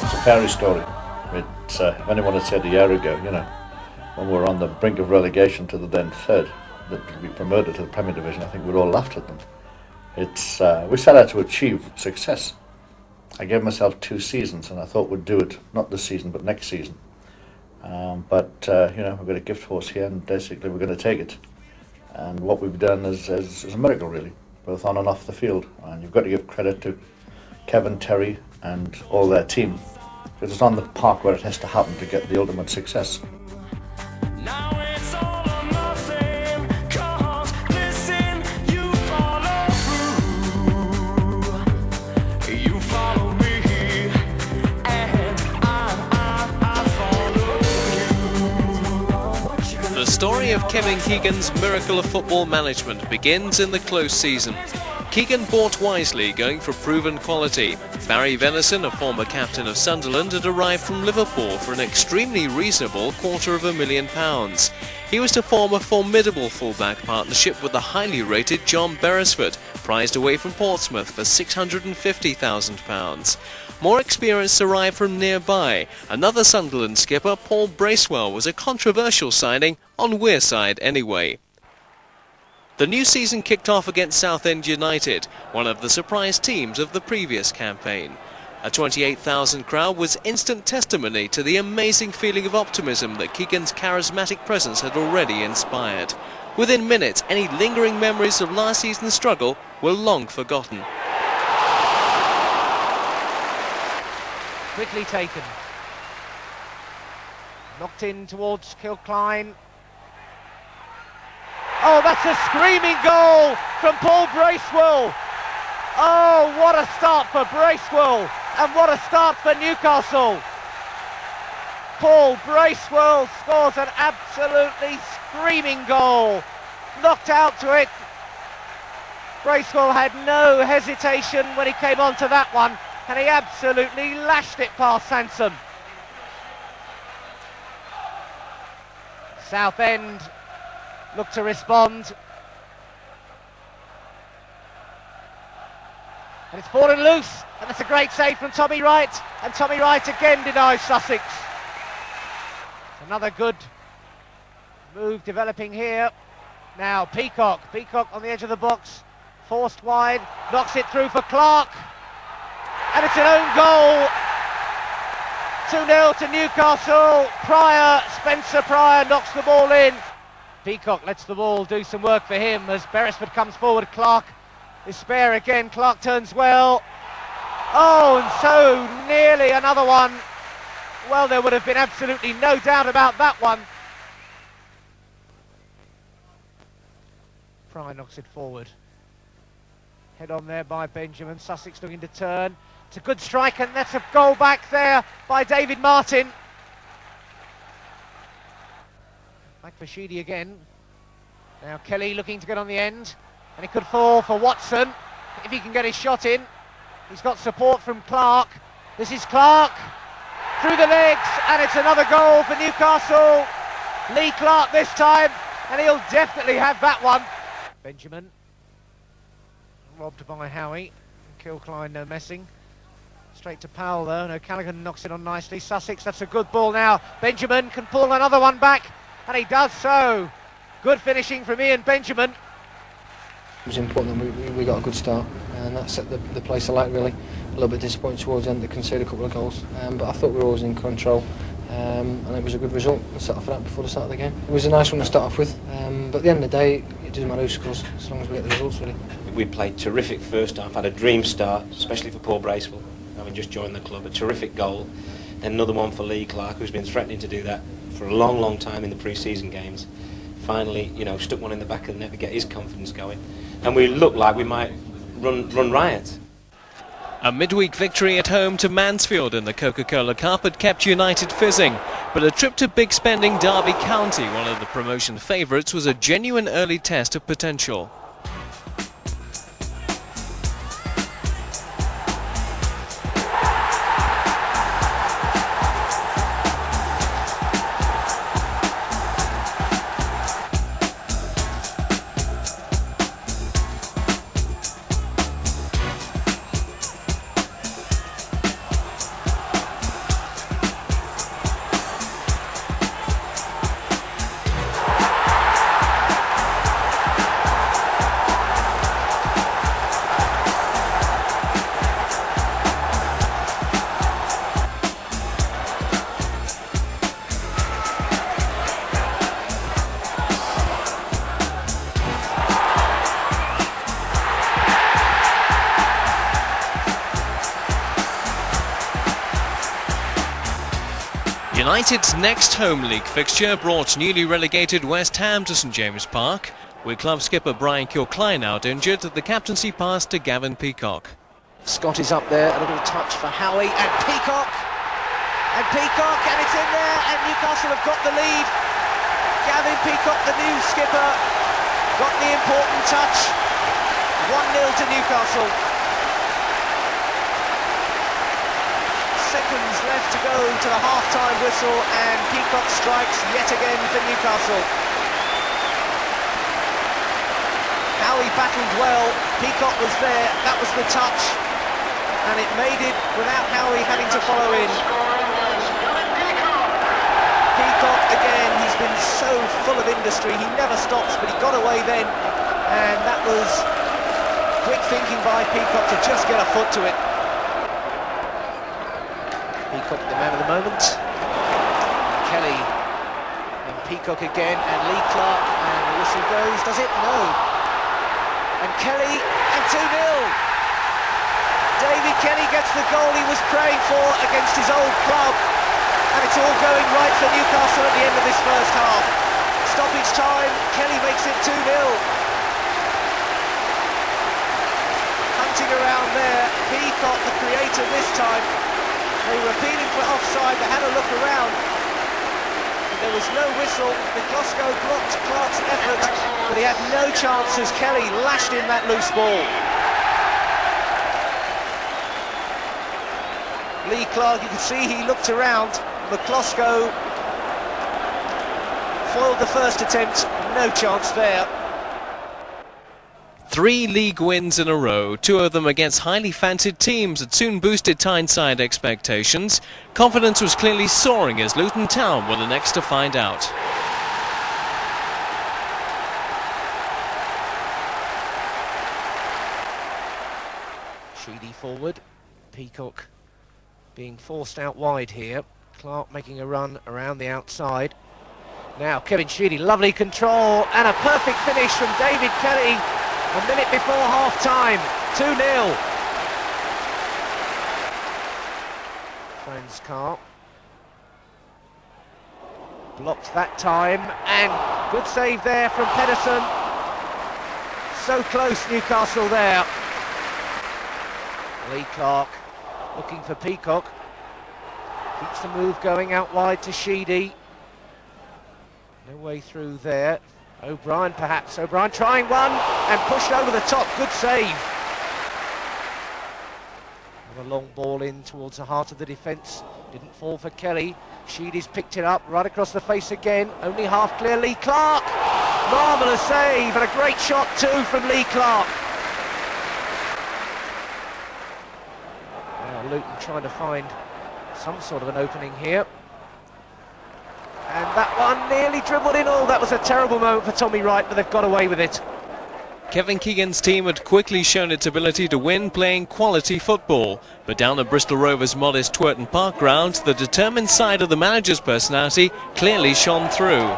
It's a fairy story. If anyone had said a year ago, when we were on the brink of relegation to the then third, that we promoted to the Premier Division, I think we'd all laughed at them. We set out to achieve success. I gave myself 2 seasons, and I thought we'd do it, not this season, but next season. We've got a gift horse here, and basically we're going to take it. And what we've done is a miracle, really, both on and off the field. And you've got to give credit to Kevin, Terry, and all their team, because it's on the park where it has to happen to get the ultimate success. The story of Kevin Keegan's miracle of football management begins in the close season. Keegan bought wisely, going for proven quality. Barry Venison, a former captain of Sunderland, had arrived from Liverpool for an extremely reasonable £250,000. He was to form a formidable fullback partnership with the highly rated John Beresford, prized away from Portsmouth for £650,000. More experience arrived from nearby. Another Sunderland skipper, Paul Bracewell, was a controversial signing, on Weir side anyway. The new season kicked off against Southend United, one of the surprise teams of the previous campaign. A 28,000 crowd was instant testimony to the amazing feeling of optimism that Keegan's charismatic presence had already inspired. Within minutes, any lingering memories of last season's struggle were long forgotten. Quickly taken. Knocked in towards Kilcline. Oh, that's a screaming goal from Paul Bracewell. Oh, what a start for Bracewell, and what a start for Newcastle. Paul Bracewell scores an absolutely screaming goal. Knocked out to it. Bracewell had no hesitation when he came onto that one, and he absolutely lashed it past Sansom. Southend look to respond. And it's fallen loose, and that's a great save from Tommy Wright, and Tommy Wright again denies Sussex. Another good move developing here. Now Peacock on the edge of the box, forced wide, knocks it through for Clark, and it's an own goal. 2-0 to Newcastle. Spencer Pryor knocks the ball in. Peacock lets the ball do some work for him as Beresford comes forward. Clark is spare again. Clark turns well. Oh, and so nearly another one. Well, there would have been absolutely no doubt about that one. Pryor knocks it forward. Head on there by Benjamin. Sussex looking to turn. It's a good strike, and that's a goal back there by David Martin. Back for Sheedy again. Now Kelly looking to get on the end, and it could fall for Watson if he can get his shot in. He's got support from Clark. This is Clark through the legs, and it's another goal for Newcastle. Lee Clark this time, and he'll definitely have that one. Benjamin robbed by Howie. Kilcline no messing. Straight to Powell though, and O'Callaghan knocks it on nicely. Sussex, that's a good ball now. Benjamin can pull another one back, and he does so. Good finishing from Ian Benjamin. It was important that we got a good start, and that set the place alight really. A little bit disappointed towards the end to concede a couple of goals, but I thought we were always in control, and it was a good result. We set off for that before the start of the game. It was a nice one to start off with, but at the end of the day, it doesn't matter who scores, as long as we get the results really. We played terrific first half, had a dream start, especially for Paul Bracewell, having just joined the club. A terrific goal, then another one for Lee Clark, who's been threatening to do that for a long time in the pre-season games. Finally, stuck one in the back of the net to get his confidence going, and we looked like we might run riot. A midweek victory at home to Mansfield in the Coca-Cola Cup had kept United fizzing, but a trip to big spending Derby County, one of the promotion favourites, was a genuine early test of potential. United's next home league fixture brought newly relegated West Ham to St James Park. With club skipper Brian Kilcline out injured, the captaincy passed to Gavin Peacock. Scott is up there, a little touch for Howie, and Peacock, and it's in there, and Newcastle have got the lead. Gavin Peacock, the new skipper, got the important touch. 1-0 to Newcastle. Seconds left to go to the half-time whistle, and Peacock strikes yet again for Newcastle. Howie battled well, Peacock was there, that was the touch, and it made it without Howie having to follow in. Peacock again, he's been so full of industry, he never stops, but he got away then, and that was quick thinking by Peacock to just get a foot to it. Peacock the man of the moment. Kelly and Peacock again, and Lee Clark, and the whistle goes, does it? No. And Kelly, and 2-0. David Kelly gets the goal he was praying for against his old club, and it's all going right for Newcastle at the end of this first half. Stoppage time, Kelly makes it 2-0. Hunting around there, Peacock, the creator this time. They were appealing for offside, they had a look around. There was no whistle, the Glasgow blocked Clark's effort, but he had no chance as Kelly lashed in that loose ball. Lee Clark, you could see he looked around, but Glasgow foiled the first attempt, no chance there. 3 league wins in a row, 2 of them against highly fancied teams that soon boosted Tyneside expectations. Confidence was clearly soaring as Luton Town were the next to find out. Sheedy forward, Peacock being forced out wide here. Clark making a run around the outside. Now Kevin Sheedy, lovely control and a perfect finish from David Kelly. A minute before half-time, 2-0. Franz Carr blocked that time, and good save there from Pedersen. So close, Newcastle there. Lee Clark looking for Peacock. Keeps the move going out wide to Sheedy. No way through there. O'Brien perhaps, O'Brien trying one and pushed over the top, good save. And a long ball in towards the heart of the defence, didn't fall for Kelly. Sheedy's picked it up right across the face again, only half clear. Lee Clark, marvellous save and a great shot too from Lee Clark. Now Luton trying to find some sort of an opening here. And that one nearly dribbled in. Oh, that was a terrible moment for Tommy Wright, but they've got away with it. Kevin Keegan's team had quickly shown its ability to win playing quality football. But down at Bristol Rovers' modest Twerton Park ground, the determined side of the manager's personality clearly shone through.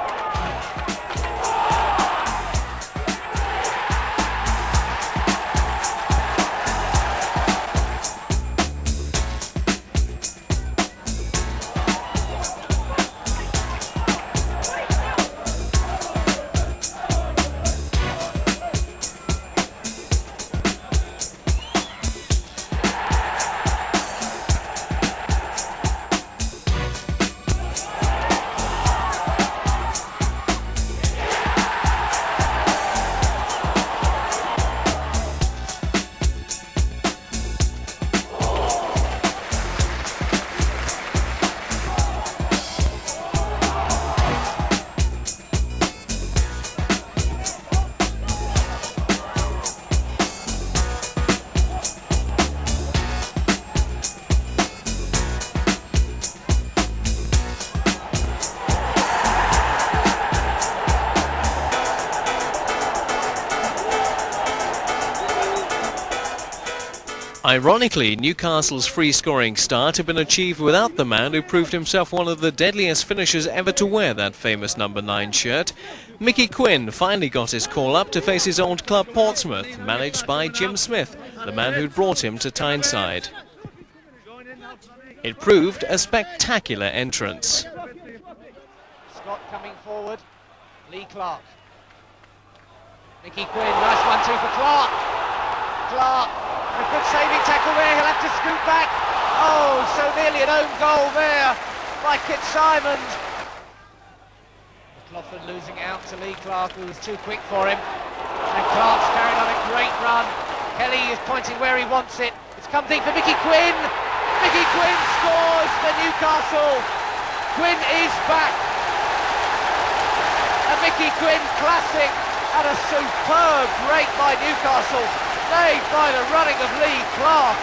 Ironically, Newcastle's free-scoring start had been achieved without the man who proved himself one of the deadliest finishers ever to wear that famous number 9 shirt. Mickey Quinn finally got his call up to face his old club Portsmouth, managed by Jim Smith, the man who'd brought him to Tyneside. It proved a spectacular entrance. Scott coming forward. Lee Clark. Mickey Quinn, nice 1-2 for Clark. Clark, a good saving tackle there, he'll have to scoot back. Oh, so nearly an own goal there by Kit Simons. McLaughlin losing out to Lee Clark, who was too quick for him. And Clark's carried on a great run. Kelly is pointing where he wants it. It's come deep for Mickey Quinn. Mickey Quinn scores for Newcastle. Quinn is back. A Mickey Quinn classic and a superb break by Newcastle, made by the running of Lee Clark,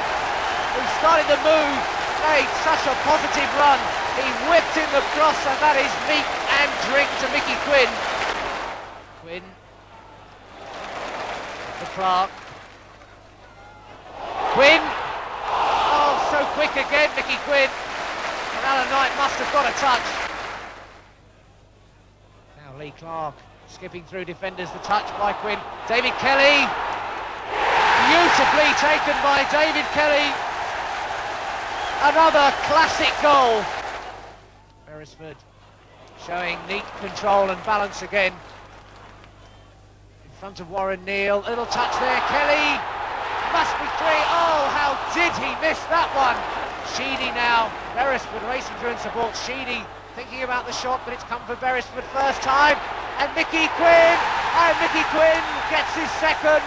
who started the move, made such a positive run. He whipped in the cross, and that is meat and drink to Mickey Quinn. Quinn for Clark. Quinn! Oh, so quick again, Mickey Quinn. And Alan Knight must have got a touch. Now Lee Clark skipping through defenders, the touch by Quinn. David Kelly! Beautifully taken by David Kelly. Another classic goal. Beresford showing neat control and balance again. In front of Warren Neal, little touch there, Kelly! Must be three. Oh, how did he miss that one? Sheedy now. Beresford racing through and supports Sheedy, thinking about the shot, but it's come for Beresford first time. And Mickey Quinn gets his second.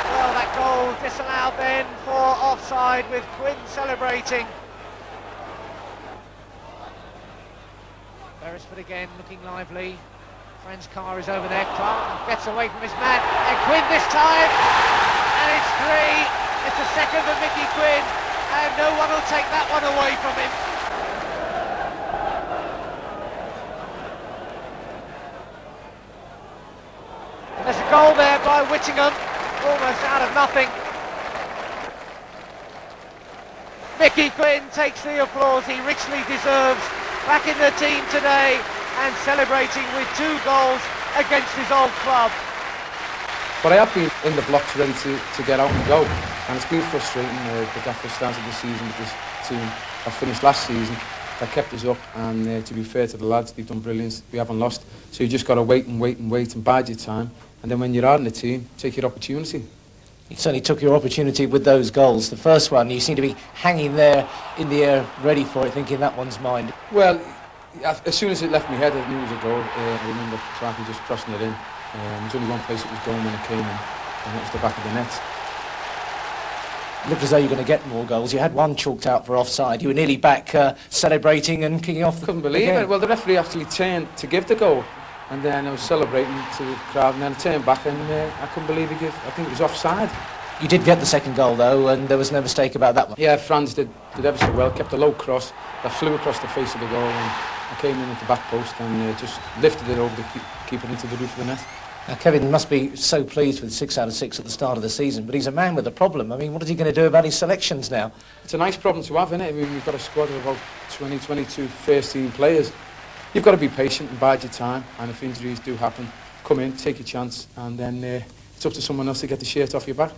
Well, that goal disallowed then for offside, with Quinn celebrating. Beresford again looking lively. Fran's car is over there. Clark gets away from his man, and Quinn this time. And it's three. It's the second of Mickey Quinn, and no one will take that one away from him. And there's a goal there by Whittingham, almost out of nothing. Mickey Quinn takes the applause he richly deserves, back in the team today and celebrating with 2 goals against his old club. But I have been in the blocks ready to get out and go, and it's been frustrating. The gaffer started the season with this team that finished last season, that kept us up, and to be fair to the lads, they've done brilliant. We haven't lost, so you just got to wait and bide your time, and then when you're out in the team, take your opportunity. You certainly took your opportunity with those goals. The first one, you seem to be hanging there in the air, ready for it, thinking that one's mine. Well, as soon as it left my head, I knew it was a goal. I remember Clarky just crossing it in. There's only one place it was going when it came in, and that was the back of the net. Looked as though you were going to get more goals. You had one chalked out for offside. You were nearly back celebrating and kicking off. Couldn't believe it. Well, the referee actually turned to give the goal, and then I was celebrating to the crowd, and then I turned back, and I couldn't believe he gave. I think it was offside. You did get the second goal though, and there was no mistake about that one. Yeah, Franz did ever so well. Kept a low cross that flew across the face of the goal, and I came in at the back post and just lifted it over the keeper into the roof of the net. Now, Kevin must be so pleased with 6 out of 6 at the start of the season, but he's a man with a problem. I mean, what is he going to do about his selections now? It's a nice problem to have, isn't it? I mean, we've got a squad of about 22 first-team players. You've got to be patient and bide your time, and if injuries do happen, come in, take your chance, and then it's up to someone else to get the shirt off your back.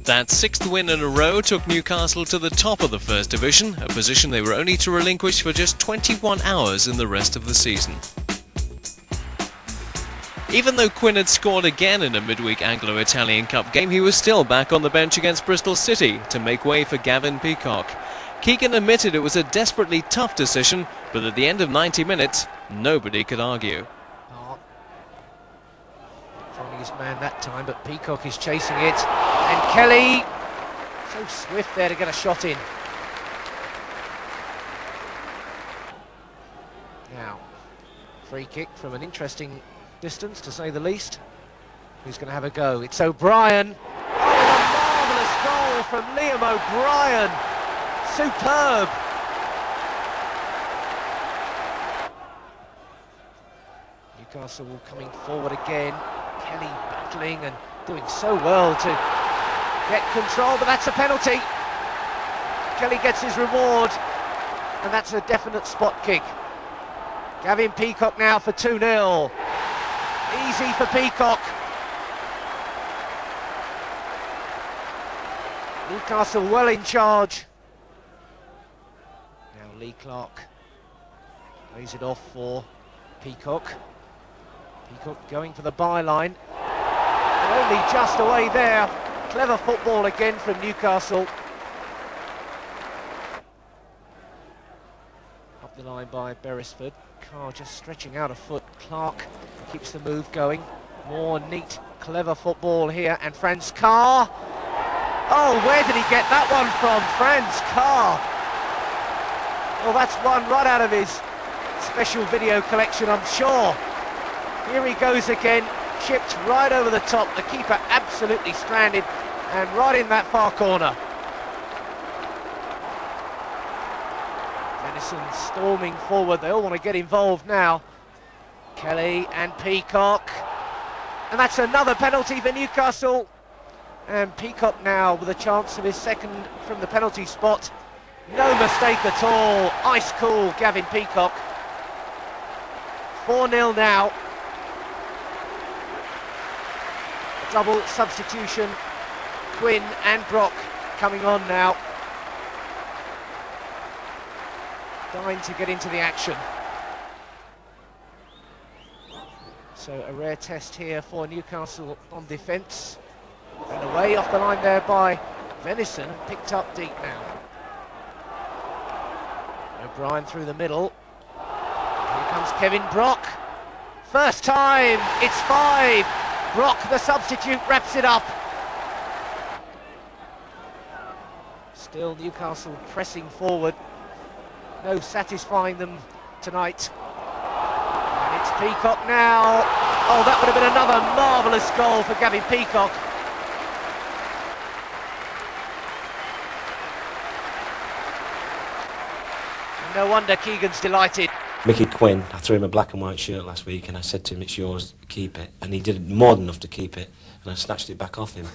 That 6th win in a row took Newcastle to the top of the First Division, a position they were only to relinquish for just 21 hours in the rest of the season. Even though Quinn had scored again in a midweek Anglo-Italian Cup game, he was still back on the bench against Bristol City to make way for Gavin Peacock. Keegan admitted it was a desperately tough decision, but at the end of 90 minutes, nobody could argue. Finding his man that time, but Peacock is chasing it. And Kelly, so swift there to get a shot in. Now, free kick from an interesting distance, to say the least. Who's going to have a go? It's O'Brien. Oh, a marvellous goal from Liam O'Brien. Superb. Newcastle coming forward again. Kelly battling and doing so well to get control, but that's a penalty. Kelly gets his reward, and that's a definite spot kick. Gavin Peacock now for 2-0. Easy for Peacock. Newcastle well in charge. Now Lee Clark Plays it off for Peacock. Peacock going for the byline. Only just away there. Clever football again from Newcastle. Up the line by Beresford. Carr just stretching out a foot. Clark keeps the move going. More neat, clever football here. And Franz Carr. Oh, where did he get that one from? Franz Carr. Well, that's one right out of his special video collection, I'm sure. Here he goes again. Chipped right over the top. The keeper absolutely stranded. And right in that far corner. Venison storming forward. They all want to get involved now. Kelly and Peacock. And that's another penalty for Newcastle. And Peacock now with a chance of his second from the penalty spot. No mistake at all. Ice cool Gavin Peacock. 4-0 now. A double substitution. Quinn and Brock coming on now. Dying to get into the action. So a rare test here for Newcastle on defence. And away off the line there by Venison, picked up deep now. O'Brien through the middle. Here comes Kevin Brock. First time, it's 5. Brock, the substitute, wraps it up. Still Newcastle pressing forward. No satisfying them tonight. And it's Peacock now. Oh, that would have been another marvellous goal for Gavin Peacock. No wonder Keegan's delighted. Mickey Quinn, I threw him a black and white shirt last week and I said to him, it's yours, keep it. And he did more than enough to keep it, and I snatched it back off him.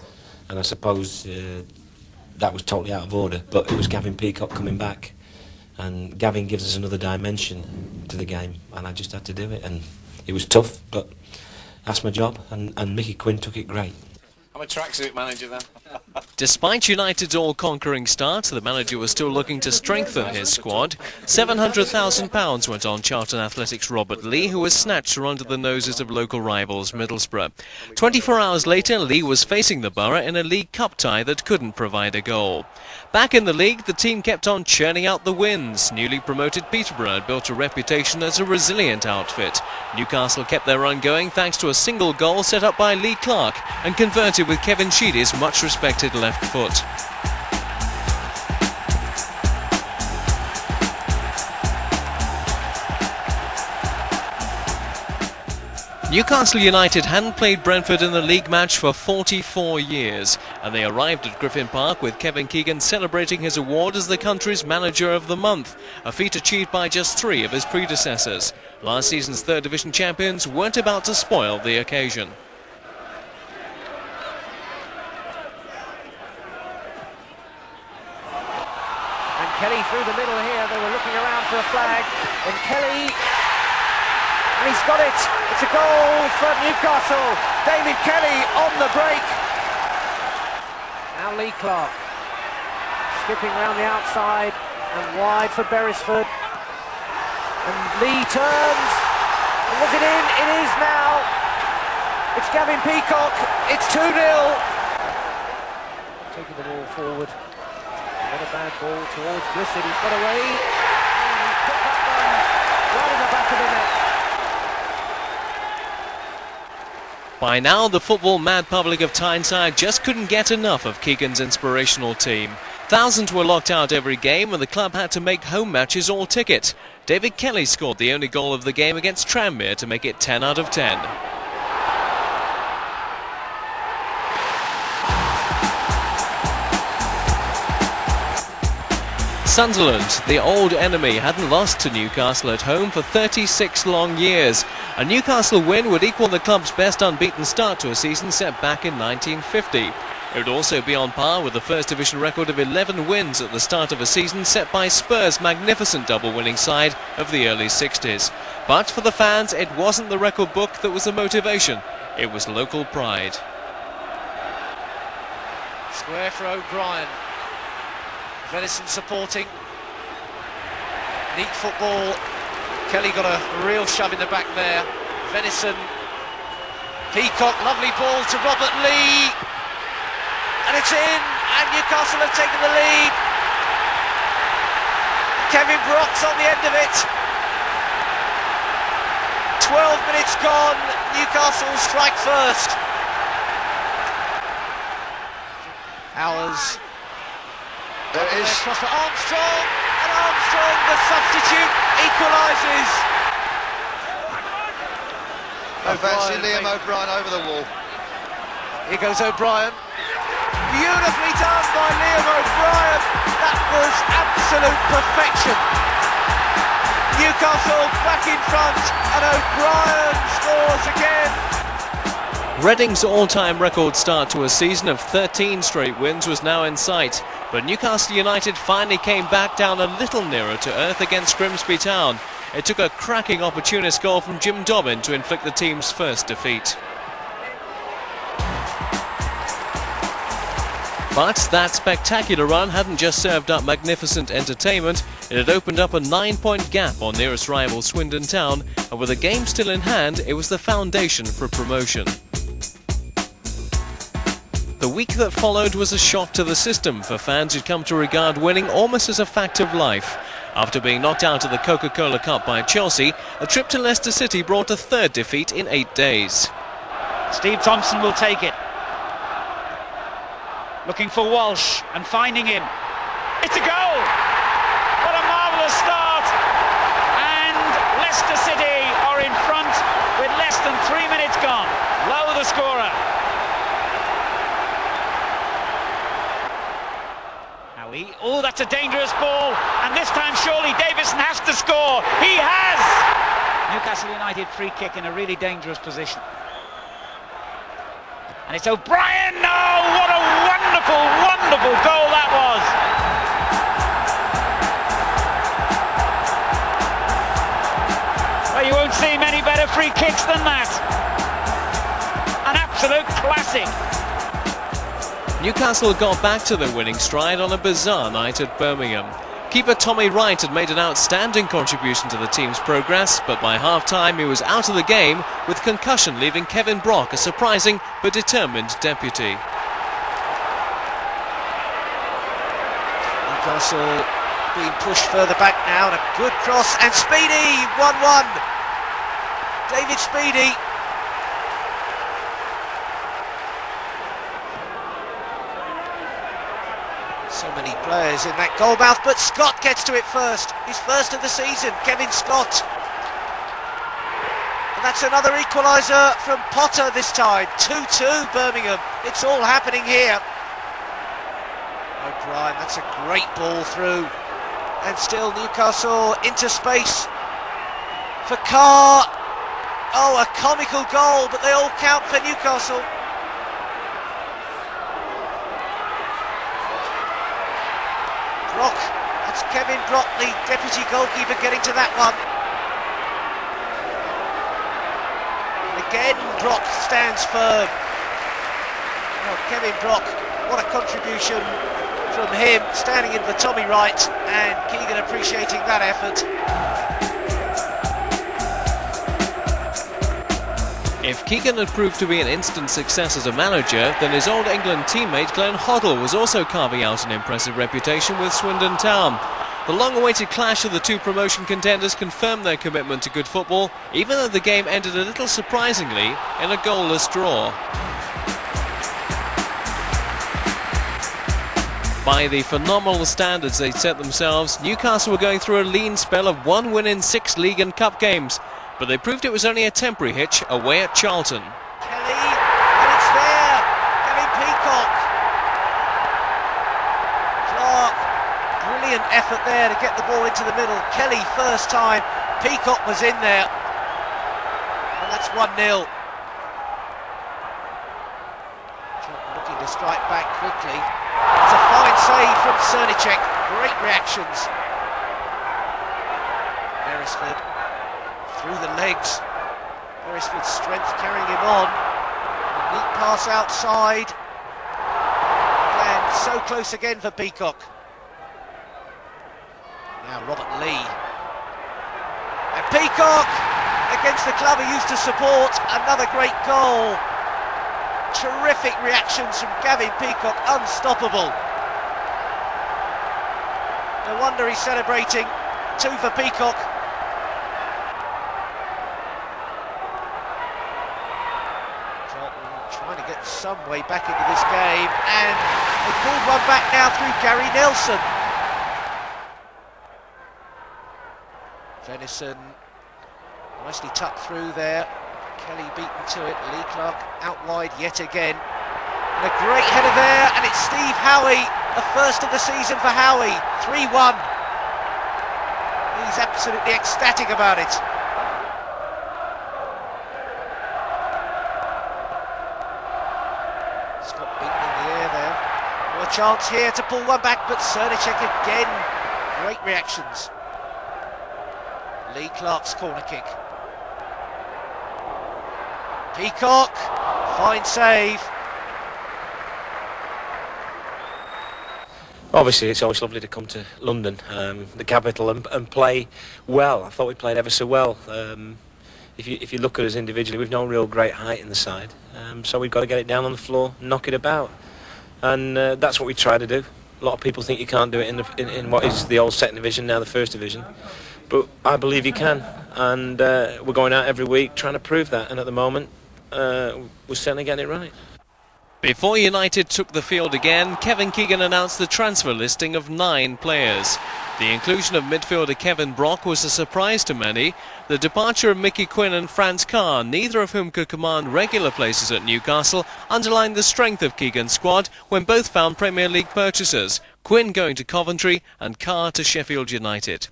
And I suppose that was totally out of order, but it was Gavin Peacock coming back. And Gavin gives us another dimension to the game, and I just had to do it. And it was tough, but that's my job, and Mickey Quinn took it great. I'm a tracksuit manager then. Despite United's all-conquering start, the manager was still looking to strengthen his squad. £700,000 went on Charlton Athletics' Robert Lee, who was snatched from under the noses of local rivals Middlesbrough. 24 hours later, Lee was facing the Borough in a League Cup tie that couldn't provide a goal. Back in the league, the team kept on churning out the wins. Newly promoted Peterborough had built a reputation as a resilient outfit. Newcastle kept their run going thanks to a single goal set up by Lee Clark and converted with Kevin Sheedy's much-respected left foot. Newcastle United hadn't played Brentford in a league match for 44 years, and they arrived at Griffin Park with Kevin Keegan celebrating his award as the country's Manager of the Month, a feat achieved by just 3 of his predecessors. Last season's third division champions weren't about to spoil the occasion. And Kelly through the middle here. They were looking around for a flag, and Kelly... And he's got it. It's a goal for Newcastle. David Kelly on the break. Now Lee Clark skipping around the outside and wide for Beresford. And Lee turns. And was it in? It is now. It's Gavin Peacock. It's 2-0. Taking the ball forward. What a bad ball towards Blissett. He's got away. And he's put that one right in the back of the net. By now, the football-mad public of Tyneside just couldn't get enough of Keegan's inspirational team. Thousands were locked out every game, and the club had to make home matches all ticket. David Kelly scored the only goal of the game against Tranmere to make it 10 out of 10. Sunderland, the old enemy, hadn't lost to Newcastle at home for 36 long years. A Newcastle win would equal the club's best unbeaten start to a season set back in 1950. It would also be on par with the First Division record of 11 wins at the start of a season set by Spurs' magnificent double-winning side of the early 60s. But for the fans, it wasn't the record book that was the motivation, it was local pride. Square for O'Brien. Venison supporting. Neat football Kelly got a real shove in the back there. Venison, Peacock, lovely ball to Robert Lee, and it's in, and Newcastle have taken the lead. Kevin Brock's on the end of it. 12 minutes gone, Newcastle strike first. Hours. There is Cross for Armstrong, and Armstrong, the substitute, equalises. I fancy Liam O'Brien over the wall. Here goes O'Brien. Beautifully done by Liam O'Brien. That was absolute perfection. Newcastle back in front, and O'Brien scores again. Reading's all-time record start to a season of 13 straight wins was now in sight, but Newcastle United finally came back down a little nearer to earth against Grimsby Town. It took a cracking opportunist goal from Jim Dobbin to inflict the team's first defeat. But that spectacular run hadn't just served up magnificent entertainment, it had opened up a 9-point gap on nearest rival Swindon Town, and with the game still in hand, it was the foundation for promotion. The week that followed was a shock to the system for fans who'd come to regard winning almost as a fact of life. After being knocked out of the Coca-Cola Cup by Chelsea, a trip to Leicester City brought a third defeat in 8 days. Steve Thompson will take it. Looking for Walsh and finding him. It's a goal! What a marvellous start! And Leicester City are in front with less than 3 minutes gone. Low the scorer. Howie. Oh, that's a dangerous ball. And this time surely Davison has to score. He has! Newcastle United free kick in a really dangerous position. And it's O'Brien. Oh, what a wonderful, wonderful goal that was. Well, you won't see many better free kicks than that. An absolute classic. Newcastle got back to the winning stride on a bizarre night at Birmingham. Keeper Tommy Wright had made an outstanding contribution to the team's progress, but by half-time he was out of the game, with concussion leaving Kevin Brock a surprising but determined deputy. Newcastle being pushed further back now, and a good cross, and Speedy, 1-1. David Speedy. So many players in that goal mouth, but Scott gets to it first. His first of the season, Kevin Scott. And that's another equaliser from Potter this time. 2-2 Birmingham. It's all happening here. O'Brien, that's a great ball through. And still Newcastle into space for Carr. Oh, a comical goal, but they all count for Newcastle. Brock, that's Kevin Brock, the deputy goalkeeper, getting to that one. And again, Brock stands firm. Oh, Kevin Brock, what a contribution from him, standing in for Tommy Wright, and Keegan appreciating that effort. If Keegan had proved to be an instant success as a manager, then his old England teammate Glenn Hoddle was also carving out an impressive reputation with Swindon Town. The long-awaited clash of the two promotion contenders confirmed their commitment to good football, even though the game ended a little surprisingly in a goalless draw. By the phenomenal standards they set themselves, Newcastle were going through a lean spell of 1 win in 6 league and cup games, but they proved it was only a temporary hitch away at Charlton. Kelly, and it's there, Kevin Peacock. Clark, brilliant effort there to get the ball into the middle. Kelly first time, Peacock was in there, and that's 1-0. Looking to strike back quickly. It's a fine save from Cernicek, great reactions. Beresford through the legs. Beresford's strength carrying him on. A neat pass outside. And so close again for Peacock. Now Robert Lee. And Peacock against the club he used to support, another great goal. Terrific reactions from Gavin Peacock, unstoppable. No wonder he's celebrating. 2 for Peacock. Trying to get some way back into this game, and they pulled one back now through Gary Nelson. Venison nicely tucked through there. Kelly beaten to it. Lee Clark out wide yet again. And a great header there, and it's Steve Howie, the first of the season for Howie. 3-1. He's absolutely ecstatic about it. Scott beaten in the air there. Well, a chance here to pull one back, but Cernicek again. Great reactions. Lee Clark's corner kick. Peacock, fine save. Obviously, it's always lovely to come to London, the capital, and play well. I thought we played ever so well. If you look at us individually, we've no real great height in the side, so we've got to get it down on the floor, knock it about, and that's what we try to do. A lot of people think you can't do it in what is the old second division, now the first division, but I believe you can, and we're going out every week trying to prove that, and at the moment we're certainly getting it right. Before United took the field again, Kevin Keegan announced the transfer listing of 9 players. The inclusion of midfielder Kevin Brock was a surprise to many. The departure of Mickey Quinn and Franz Carr, neither of whom could command regular places at Newcastle, underlined the strength of Keegan's squad when both found Premier League purchasers, Quinn going to Coventry and Carr to Sheffield United.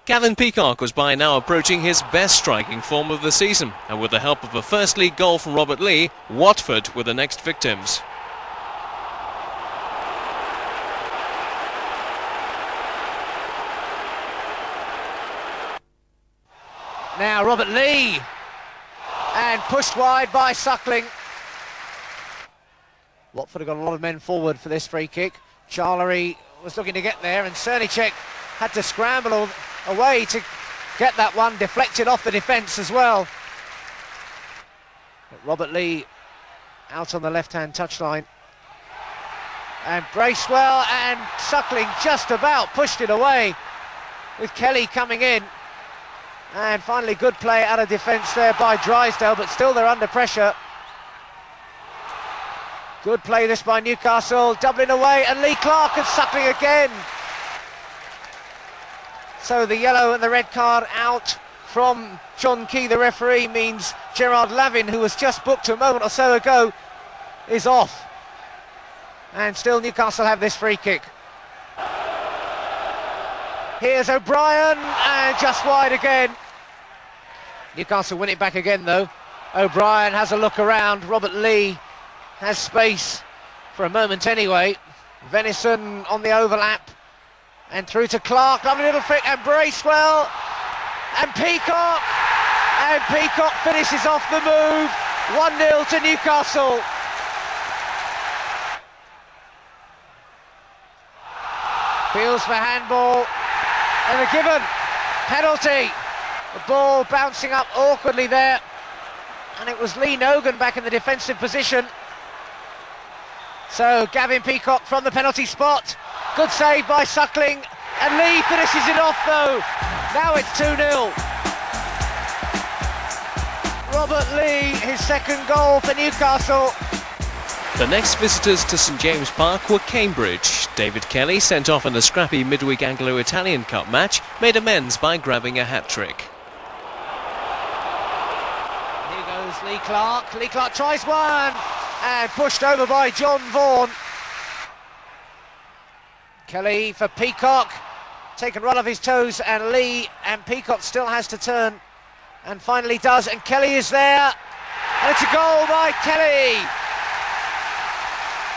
Gavin Peacock was by now approaching his best striking form of the season, and with the help of a first league goal from Robert Lee, Watford were the next victims. Now Robert Lee, and pushed wide by Suckling. Watford have got a lot of men forward for this free kick. Charlery was looking to get there, and Cernicek had to scramble away to get that one, deflected off the defence as well. But Robert Lee out on the left-hand touchline. And Bracewell and Suckling just about pushed it away, with Kelly coming in. And finally good play out of defence there by Drysdale, but still they're under pressure. Good play this by Newcastle, doubling away, and Lee Clark and Suckling again. So the yellow and the red card out from John Key, the referee, means Gerard Lavin, who was just booked a moment or so ago, is off. And still Newcastle have this free kick. Here's O'Brien, and just wide again. Newcastle win it back again though. O'Brien has a look around. Robert Lee has space for a moment anyway. Venison on the overlap. And through to Clark, lovely little flick, and Bracewell, and Peacock finishes off the move, 1-0 to Newcastle. Feels for handball, and a given penalty. The ball bouncing up awkwardly there, and it was Lee Nogan back in the defensive position. So Gavin Peacock from the penalty spot. Good save by Suckling, and Lee finishes it off though. Now it's 2-0. Robert Lee, his second goal for Newcastle. The next visitors to St James Park were Cambridge. David Kelly, sent off in a scrappy midweek Anglo-Italian Cup match, made amends by grabbing a hat-trick. Here goes Lee Clark. Lee Clark tries one, and pushed over by John Vaughan. Kelly for Peacock, taken right off his toes, and Lee, and Peacock still has to turn, and finally does, and Kelly is there, and it's a goal by Kelly.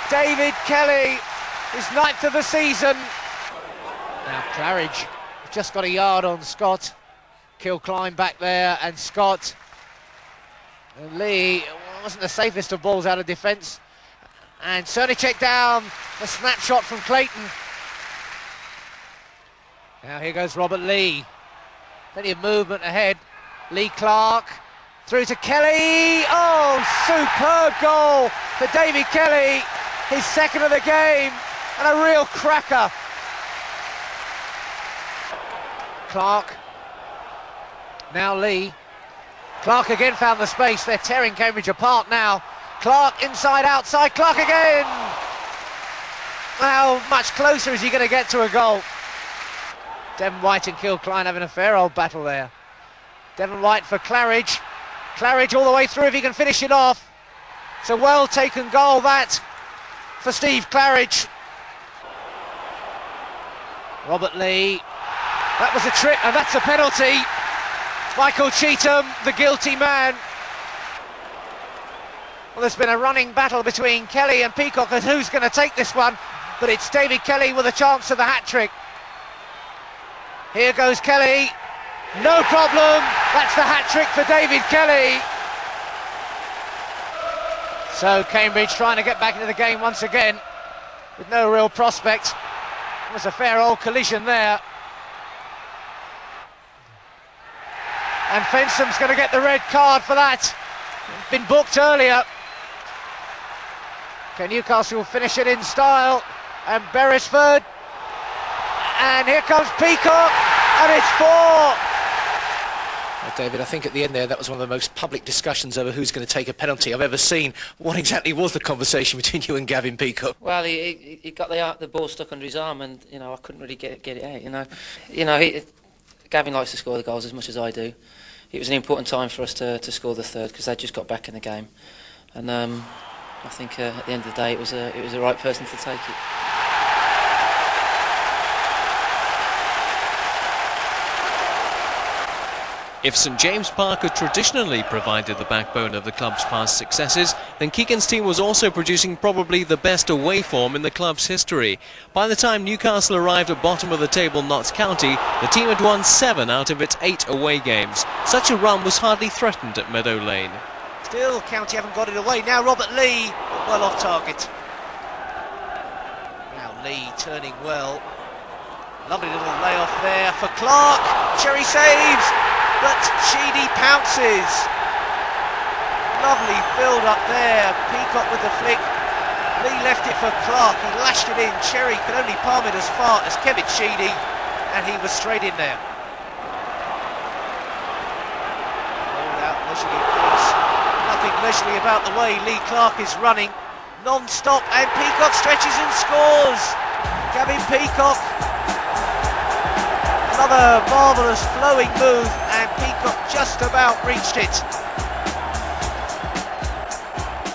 David Kelly, his 9th of the season. Now Claridge just got a yard on Scott. Kilcline back there, and Scott, and Lee wasn't the safest of balls out of defence, and Cernicek down, a snapshot from Clayton. Now here goes Robert Lee. Plenty of movement ahead. Lee Clark through to Kelly. Oh, superb goal for David Kelly. His second of the game and a real cracker. Clark. Now Lee. Clark again found the space. They're tearing Cambridge apart now. Clark inside, outside. Clark again. How much closer is he going to get to a goal? Devon White and Kilcline having a fair old battle there. Devon White for Claridge. Claridge all the way through if he can finish it off. It's a well taken goal that for Steve Claridge. Robert Lee. That was a trip and that's a penalty. Michael Cheetham, the guilty man. Well, there's been a running battle between Kelly and Peacock as who's going to take this one, but it's David Kelly with a chance of the hat-trick. Here goes Kelly, no problem, that's the hat-trick for David Kelly. So Cambridge trying to get back into the game once again, with no real prospect. It was a fair old collision there. And Fensom's going to get the red card for that. Been booked earlier. Can Newcastle finish it in style? And Beresford. And here comes Peacock. And it's 4. Well, David, I think at the end there, that was one of the most public discussions over who's going to take a penalty I've ever seen. What exactly was the conversation between you and Gavin Peacock? Well, he got the ball stuck under his arm, and I couldn't really get it out. Gavin likes to score the goals as much as I do. It was an important time for us to score the third because they just got back in the game, and I think at the end of the day it was the right person to take it. If St James Park had traditionally provided the backbone of the club's past successes, then Keegan's team was also producing probably the best away form in the club's history. By the time Newcastle arrived at bottom of the table Notts County, the team had won 7 out of its 8 away games. Such a run was hardly threatened at Meadow Lane. Still, County haven't got it away. Now Robert Lee, well off target. Now Lee turning well. Lovely little layoff there for Clark. Cherry saves. But Sheedy pounces. Lovely build up there. Peacock with the flick. Lee left it for Clark. He lashed it in. Cherry could only palm it as far as Kevin Sheedy, and he was straight in there. Rolled out leisurely, of course. Nothing leisurely about the way Lee Clark is running. Non-stop, and Peacock stretches and scores. Gavin Peacock. Another marvellous flowing move, and Peacock just about reached it.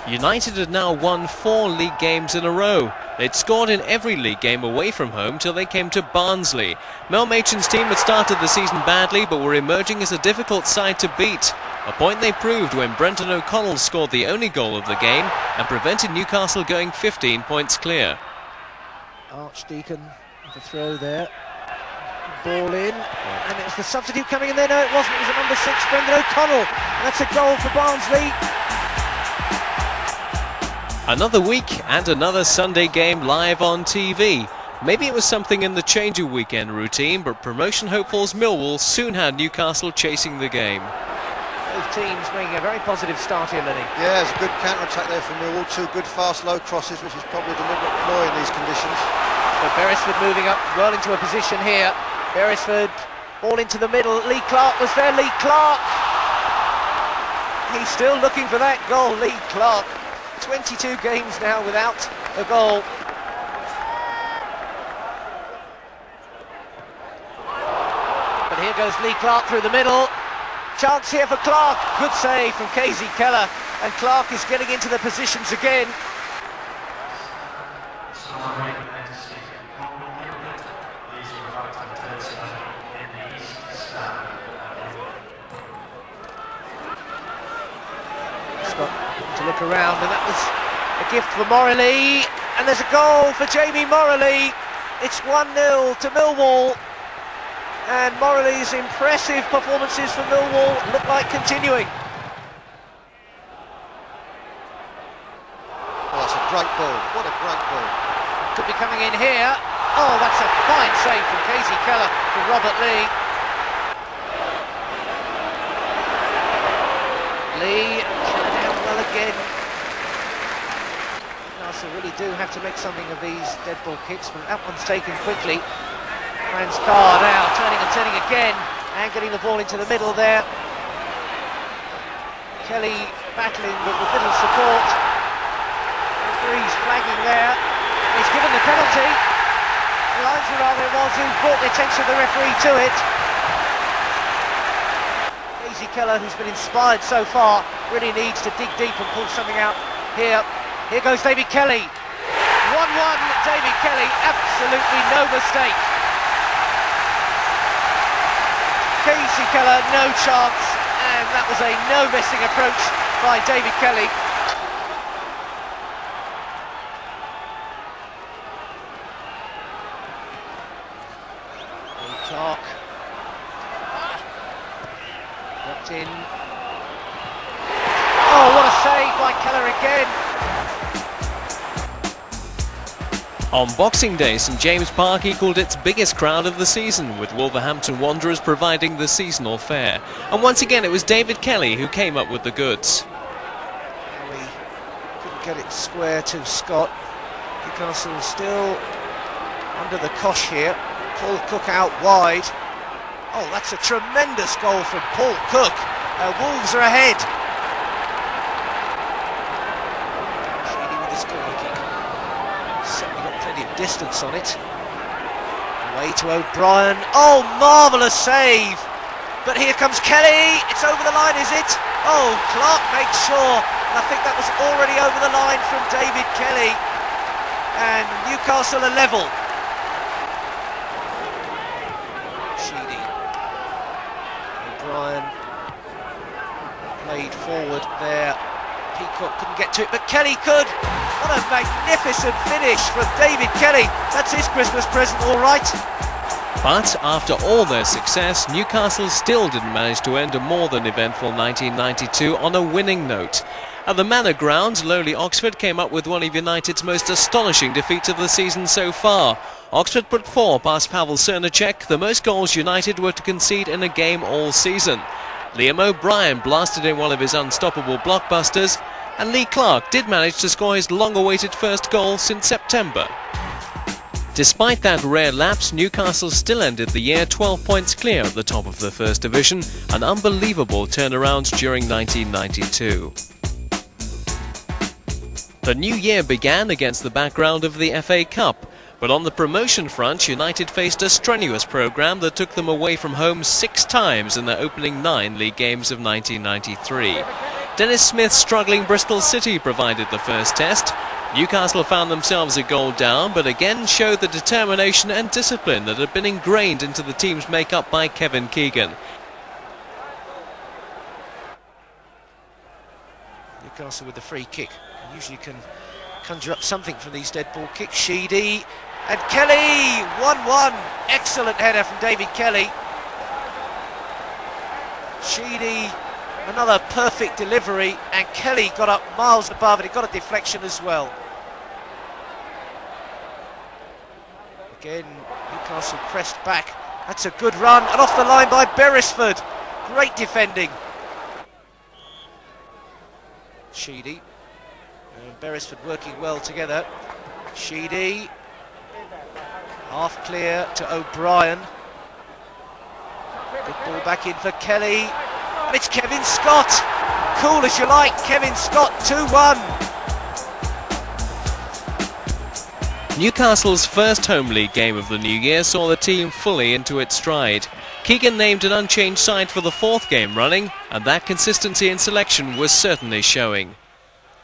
United had now won 4 league games in a row. They'd scored in every league game away from home till they came to Barnsley. Mel Machen's team had started the season badly but were emerging as a difficult side to beat. A point they proved when Brendan O'Connell scored the only goal of the game and prevented Newcastle going 15 points clear. Archdeacon with a throw there. Ball in, and it was the substitute coming in there. No, it wasn't. It was a number 6, Brendan O'Connell. And that's a goal for Barnsley. Another week and another Sunday game live on TV. Maybe it was something in the change of weekend routine, but promotion hopefuls Millwall soon had Newcastle chasing the game. Both teams making a very positive start here, Lenny. Yeah, it's a good counter-attack there from Millwall. 2 good, fast, low crosses, which is probably a deliberate ploy in these conditions. So Beresford moving up well into a position here. Beresford, ball into the middle. Lee Clark was there. Lee Clark. He's still looking for that goal, Lee Clark. 22 games now without a goal. But here goes Lee Clark through the middle. Chance here for Clark. Good save from Casey Keller. And Clark is getting into the positions again. To look around, and that was a gift for Morley, and there's a goal for Jamie Morley. It's 1-0 to Millwall, and Morley's impressive performances for Millwall look like continuing. Oh, that's a great ball. What a great ball. Could be coming in here. Oh, that's a fine save from Casey Keller to Robert Lee. Lee down well again. Newcastle really do have to make something of these dead ball kicks, but that one's taken quickly. Franz Carr now turning and turning again and getting the ball into the middle there. Kelly battling but with little support. Referee's flagging there. He's given the penalty. The lines were rather it was who brought the attention of the referee to it. Casey Keller, who's been inspired so far, really needs to dig deep and pull something out here. Here goes David Kelly. 1-1, David Kelly, absolutely no mistake. Casey Keller, no chance, and that was a no-missing approach by David Kelly. Clark. Dropped in. Oh, what a save by Keller again. On Boxing Day, St James Park equalled its biggest crowd of the season, with Wolverhampton Wanderers providing the seasonal fare. And once again it was David Kelly who came up with the goods. Kelly couldn't get it square to Scott. Newcastle still under the cosh here. Paul Cook out wide. Oh, that's a tremendous goal from Paul Cook. Wolves are ahead. Sheedy with his corner kick. Certainly got plenty of distance on it. Away to O'Brien. Oh, marvellous save. But here comes Kelly. It's over the line, is it? Oh, Clark makes sure. And I think that was already over the line from David Kelly. And Newcastle are level. Sheedy. O'Brien played forward there. Peacock couldn't get to it, but Kelly could. What a magnificent finish from David Kelly. That's his Christmas present, all right. But after all their success, Newcastle still didn't manage to end a more than eventful 1992 on a winning note. At the Manor Grounds, lowly Oxford came up with one of United's most astonishing defeats of the season so far. Oxford put 4 past Pavel Srnicek, the most goals United were to concede in a game all season. Liam O'Brien blasted in one of his unstoppable blockbusters, and Lee Clark did manage to score his long-awaited first goal since September. Despite that rare lapse, Newcastle still ended the year 12 points clear at the top of the First Division, an unbelievable turnaround during 1992. The new year began against the background of the FA Cup, but on the promotion front, United faced a strenuous programme that took them away from home 6 times in their opening 9 league games of 1993. Dennis Smith's struggling Bristol City provided the first test. Newcastle found themselves a goal down, but again showed the determination and discipline that had been ingrained into the team's make-up by Kevin Keegan. Newcastle with the free kick. Usually can conjure up something from these dead ball kicks. Sheedy and Kelly, 1-1. Excellent header from David Kelly. Sheedy, another perfect delivery, and Kelly got up miles above it. He got a deflection as well. Again, Newcastle pressed back. That's a good run, and off the line by Beresford. Great defending. Sheedy and Beresford working well together. Sheedy, half clear to O'Brien. Good ball back in for Kelly, and it's Kevin Scott. Cool as you like, Kevin Scott, 2-1. Newcastle's first home league game of the new year saw the team fully into its stride. Keegan named an unchanged side for the 4th game running, and that consistency in selection was certainly showing.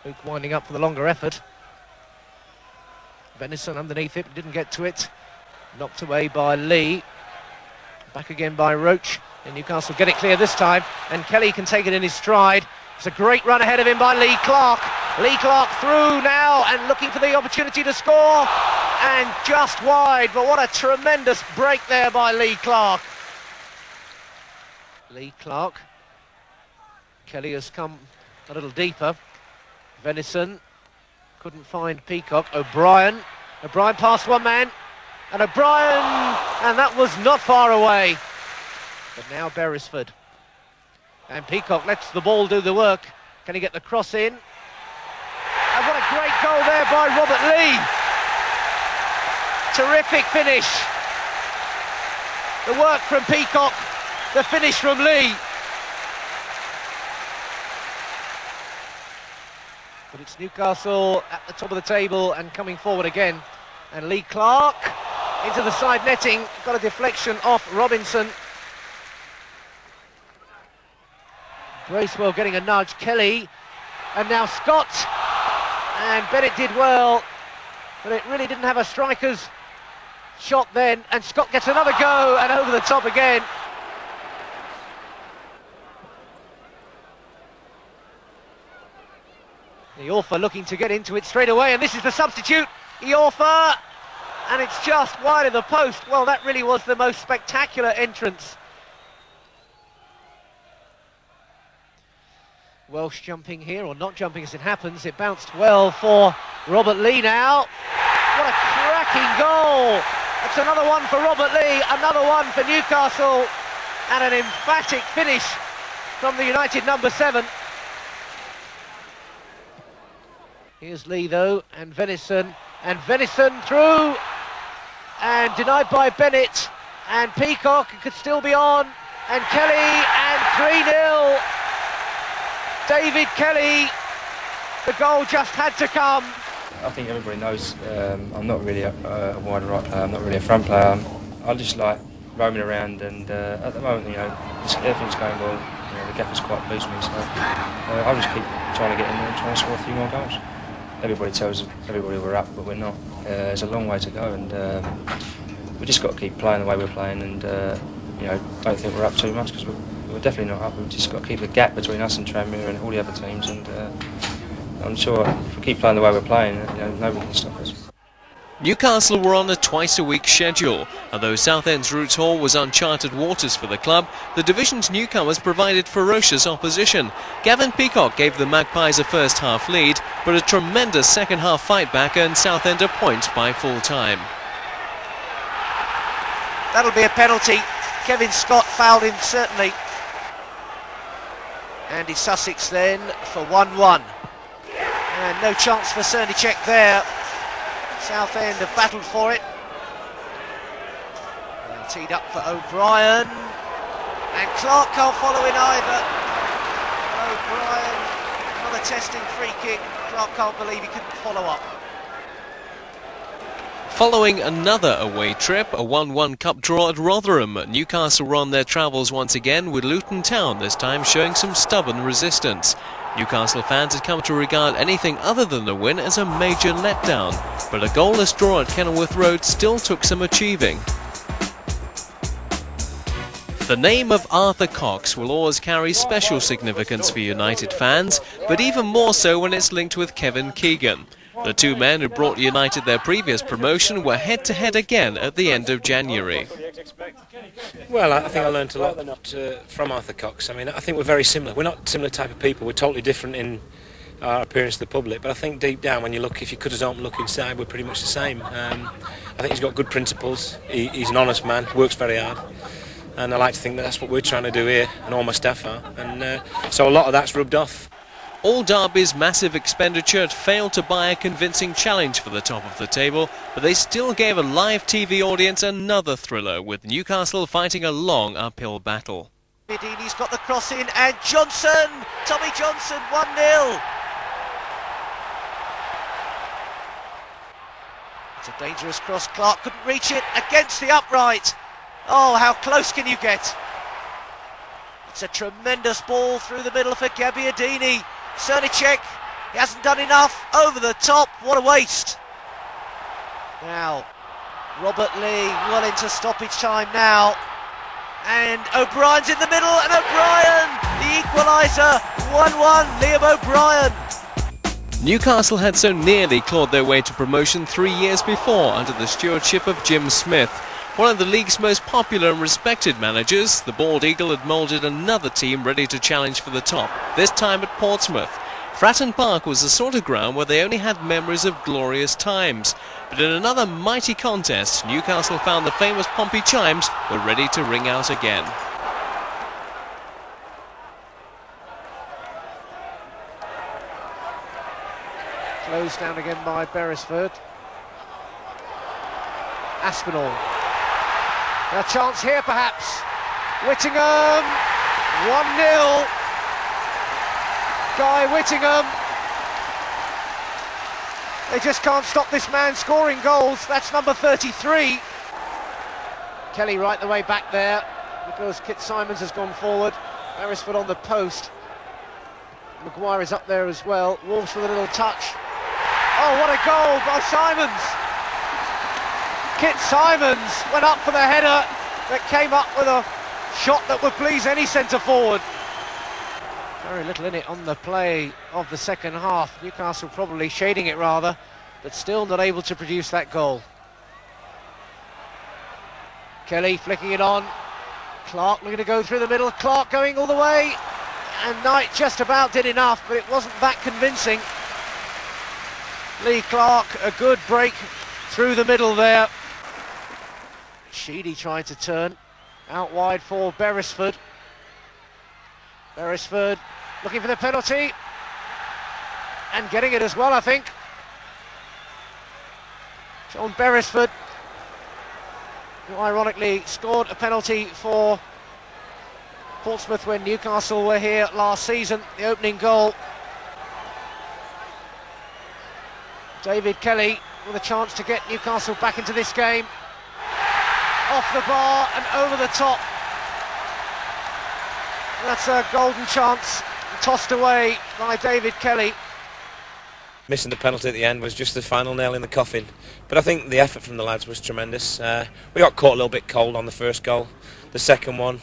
Luke winding up for the longer effort. Venison underneath it, but didn't get to it. Knocked away by Lee. Back again by Roach. And Newcastle get it clear this time, and Kelly can take it in his stride. It's a great run ahead of him by Lee Clark. Lee Clark through now and looking for the opportunity to score, and just wide, but what a tremendous break there by Lee Clark. Lee Clark. Kelly has come a little deeper. Venison couldn't find Peacock. O'Brien past one man. And O'Brien, and that was not far away. But now Beresford. And Peacock lets the ball do the work. Can he get the cross in? And what a great goal there by Robert Lee. Terrific finish. The work from Peacock, the finish from Lee. But it's Newcastle at the top of the table and coming forward again. And Lee Clark into the side netting, got a deflection off Robinson. Bracewell getting a nudge, Kelly, and now Scott. And Bennett did well, but it really didn't have a striker's shot then, and Scott gets another go, and over the top again. Iorfa looking to get into it straight away, and this is the substitute, Iorfa, and it's just wide of the post. Well, that really was the most spectacular entrance. Welsh jumping here, or not jumping as it happens. It bounced well for Robert Lee now. What a cracking goal! That's another one for Robert Lee, another one for Newcastle, and an emphatic finish from the United number 7. Here's Lee though, and Venison through, and denied by Bennett, and Peacock could still be on, and Kelly, and 3-0. David Kelly, the goal just had to come. I think everybody knows I'm not really a wide right player, I'm not really a front player. I just like roaming around, and at the moment, you know, everything's going well. You know, the gaffer's quite pleased with me, so I'll just keep trying to get in there and try and score a few more goals. Everybody tells everybody we're up, but we're not. There's a long way to go, and we just got to keep playing the way we're playing, and you know, don't think we're up too much, because we're definitely not up. We've just got to keep the gap between us and Tranmere and all the other teams, and I'm sure if we keep playing the way we're playing, you know, nobody can stop us. Newcastle were on a twice-a-week schedule, and though Southend's Roots Hall was uncharted waters for the club, the division's newcomers provided ferocious opposition. Gavin Peacock gave the Magpies a first-half lead, but a tremendous second-half fight-back earned Southend a point by full-time. That'll be a penalty. Kevin Scott fouled him, certainly. Andy Sussex then for 1-1. And no chance for Cernicek there. Southend have battled for it. And teed up for O'Brien. And Clark can't follow in either. O'Brien, another testing free kick. Clark can't believe he couldn't follow up. Following another away trip, a 1-1 cup draw at Rotherham, Newcastle were on their travels once again, with Luton Town this time showing some stubborn resistance. Newcastle fans had come to regard anything other than the win as a major letdown, but a goalless draw at Kenilworth Road still took some achieving. The name of Arthur Cox will always carry special significance for United fans, but even more so when it's linked with Kevin Keegan. The two men who brought United their previous promotion were head-to-head again at the end of January. Well, I think I learned a lot from Arthur Cox. I mean, I think we're very similar. We're not similar type of people. We're totally different in our appearance to the public. But I think deep down, when you look, if you cut us open and look inside, we're pretty much the same. I think he's got good principles. He's an honest man, works very hard. And I like to think that that's what we're trying to do here, and all my staff are. And so a lot of that's rubbed off. All Derby's massive expenditure had failed to buy a convincing challenge for the top of the table, but they still gave a live TV audience another thriller, with Newcastle fighting a long uphill battle. He's got the cross in, and Johnson, Tommy Johnson, 1-0. It's a dangerous cross. Clark couldn't reach it against the upright. Oh, how close can you get? It's a tremendous ball through the middle for Gabbiadini. Cernicek, he hasn't done enough, over the top, what a waste. Now, Robert Lee well into stoppage time now, and O'Brien's in the middle, and O'Brien, the equaliser, 1-1, Liam O'Brien. Newcastle had so nearly clawed their way to promotion 3 years before under the stewardship of Jim Smith. One of the league's most popular and respected managers, the Bald Eagle had moulded another team ready to challenge for the top, this time at Portsmouth. Fratton Park was the sort of ground where they only had memories of glorious times. But in another mighty contest, Newcastle found the famous Pompey chimes were ready to ring out again. Closed down again by Beresford. Aspinall. A chance here perhaps. Whittingham. 1-0. Guy Whittingham. They just can't stop this man scoring goals. That's number 33. Kelly right the way back there because Kit Simons has gone forward. Beresford on the post. Maguire is up there as well. Wolves with a little touch. Oh, what a goal by Simons! Kit Simons went up for the header that came up with a shot that would please any centre forward. Very little in it on the play of the second half. Newcastle probably shading it rather, but still not able to produce that goal. Kelly flicking it on. Clark looking to go through the middle. Clark going all the way. And Knight just about did enough, but it wasn't that convincing. Lee Clark, a good break through the middle there. Sheedy trying to turn. Out wide for Beresford. Beresford looking for the penalty. And getting it as well, I think. John Beresford, who ironically scored a penalty for Portsmouth when Newcastle were here last season, the opening goal. David Kelly with a chance to get Newcastle back into this game. Off the bar and over the top. That's a golden chance, tossed away by David Kelly. Missing the penalty at the end was just the final nail in the coffin. But I think the effort from the lads was tremendous. We got caught a little bit cold on the first goal. The second one,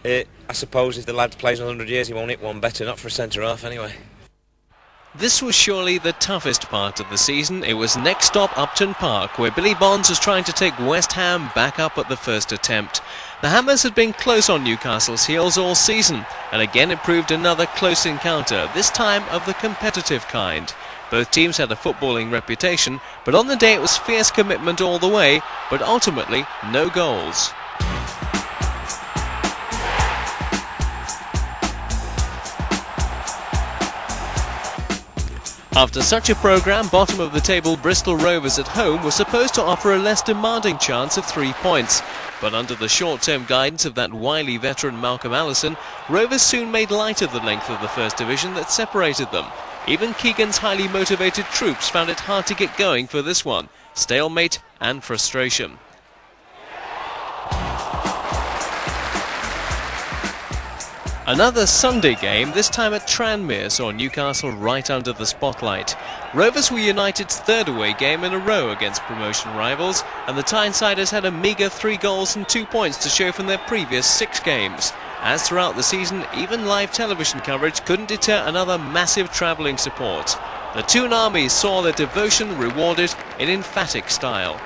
I suppose if the lad plays 100 years, he won't hit one better, not for a centre-half anyway. This was surely the toughest part of the season. It was next stop Upton Park, where Billy Bonds was trying to take West Ham back up at the first attempt. The Hammers had been close on Newcastle's heels all season, and again it proved another close encounter, this time of the competitive kind. Both teams had a footballing reputation, but on the day it was fierce commitment all the way, but ultimately no goals. After such a programme, bottom of the table Bristol Rovers at home were supposed to offer a less demanding chance of 3 points. But under the short-term guidance of that wily veteran Malcolm Allison, Rovers soon made light of the length of the First Division that separated them. Even Keegan's highly motivated troops found it hard to get going for this one. Stalemate and frustration. Another Sunday game, this time at Tranmere, saw Newcastle right under the spotlight. Rovers were United's third away game in a row against promotion rivals, and the Tynesiders had a meagre 3 goals and 2 points to show from their previous 6 games. As throughout the season, even live television coverage couldn't deter another massive travelling support. The Toon armies saw their devotion rewarded in emphatic style.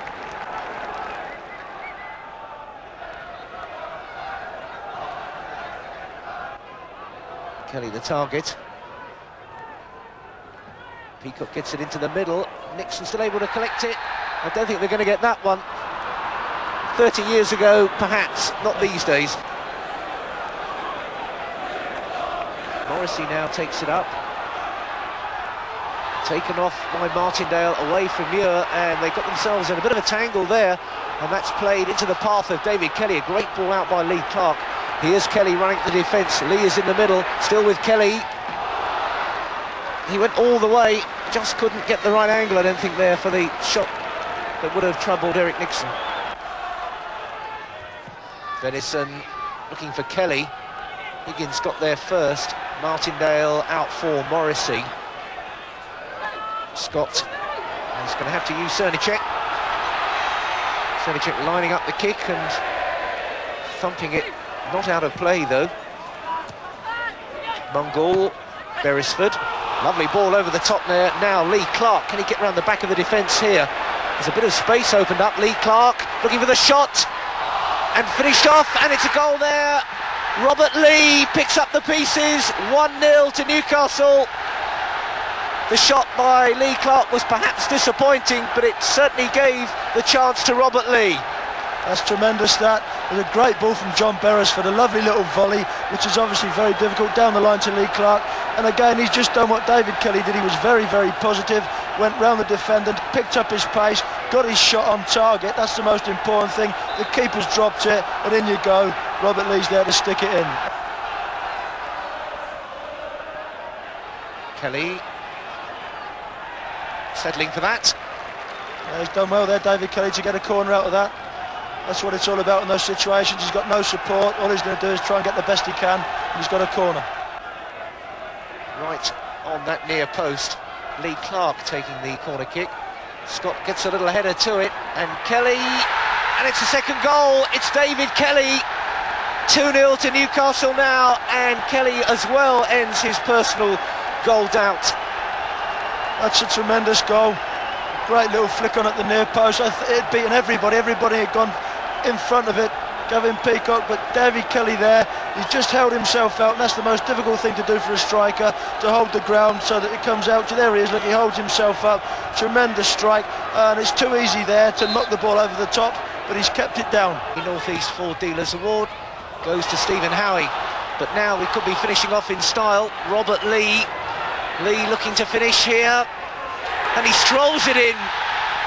Kelly the target. Peacock gets it into the middle. Nixon still able to collect it. I don't think they're going to get that one. 30 years ago, perhaps, not these days. Morrissey now takes it up. Taken off by Martindale away from Muir, and they got themselves in a bit of a tangle there, and that's played into the path of David Kelly. A great ball out by Lee Clark. Here's Kelly running the defence. Lee is in the middle, still with Kelly. He went all the way, just couldn't get the right angle, I don't think, there for the shot that would have troubled Eric Nixon. Venison looking for Kelly. Higgins got there first. Martindale out for Morrissey. Scott is going to have to use Cernicek. Cernicek lining up the kick and thumping it. Not out of play though. Mungall, Beresford. Lovely ball over the top there. Now Lee Clark. Can he get around the back of the defence here? There's a bit of space opened up. Lee Clark looking for the shot. And finished off, and it's a goal there. Robert Lee picks up the pieces. 1-0 to Newcastle. The shot by Lee Clark was perhaps disappointing, but it certainly gave the chance to Robert Lee. That's tremendous. That was a great ball from John Beresford, a lovely little volley, which is obviously very difficult, down the line to Lee Clark. And again, he's just done what David Kelly did. He was very, very positive, went round the defender, picked up his pace, got his shot on target. That's the most important thing. The keeper's dropped it, and in you go. Robert Lee's there to stick it in. Kelly settling for that. Yeah, he's done well there, David Kelly, to get a corner out of that. That's what it's all about in those situations. He's got no support. All he's going to do is try and get the best he can, and he's got a corner. Right on that near post. Lee Clark taking the corner kick. Scott gets a little header to it, and Kelly, and it's a second goal. It's David Kelly. 2-0 to Newcastle now, and Kelly as well ends his personal goal doubt. That's a tremendous goal. Great little flick on at the near post. It'd beaten everybody. Everybody had gone in front of it. Gavin Peacock, but David Kelly there, he's just held himself out, and that's the most difficult thing to do for a striker, to hold the ground so that it comes out. There he is, look, he holds himself up. Tremendous strike, and it's too easy there to knock the ball over the top, but he's kept it down. The North East Ford Dealers Award goes to Stephen Howie, but now we could be finishing off in style. Robert Lee looking to finish here, and he strolls it in.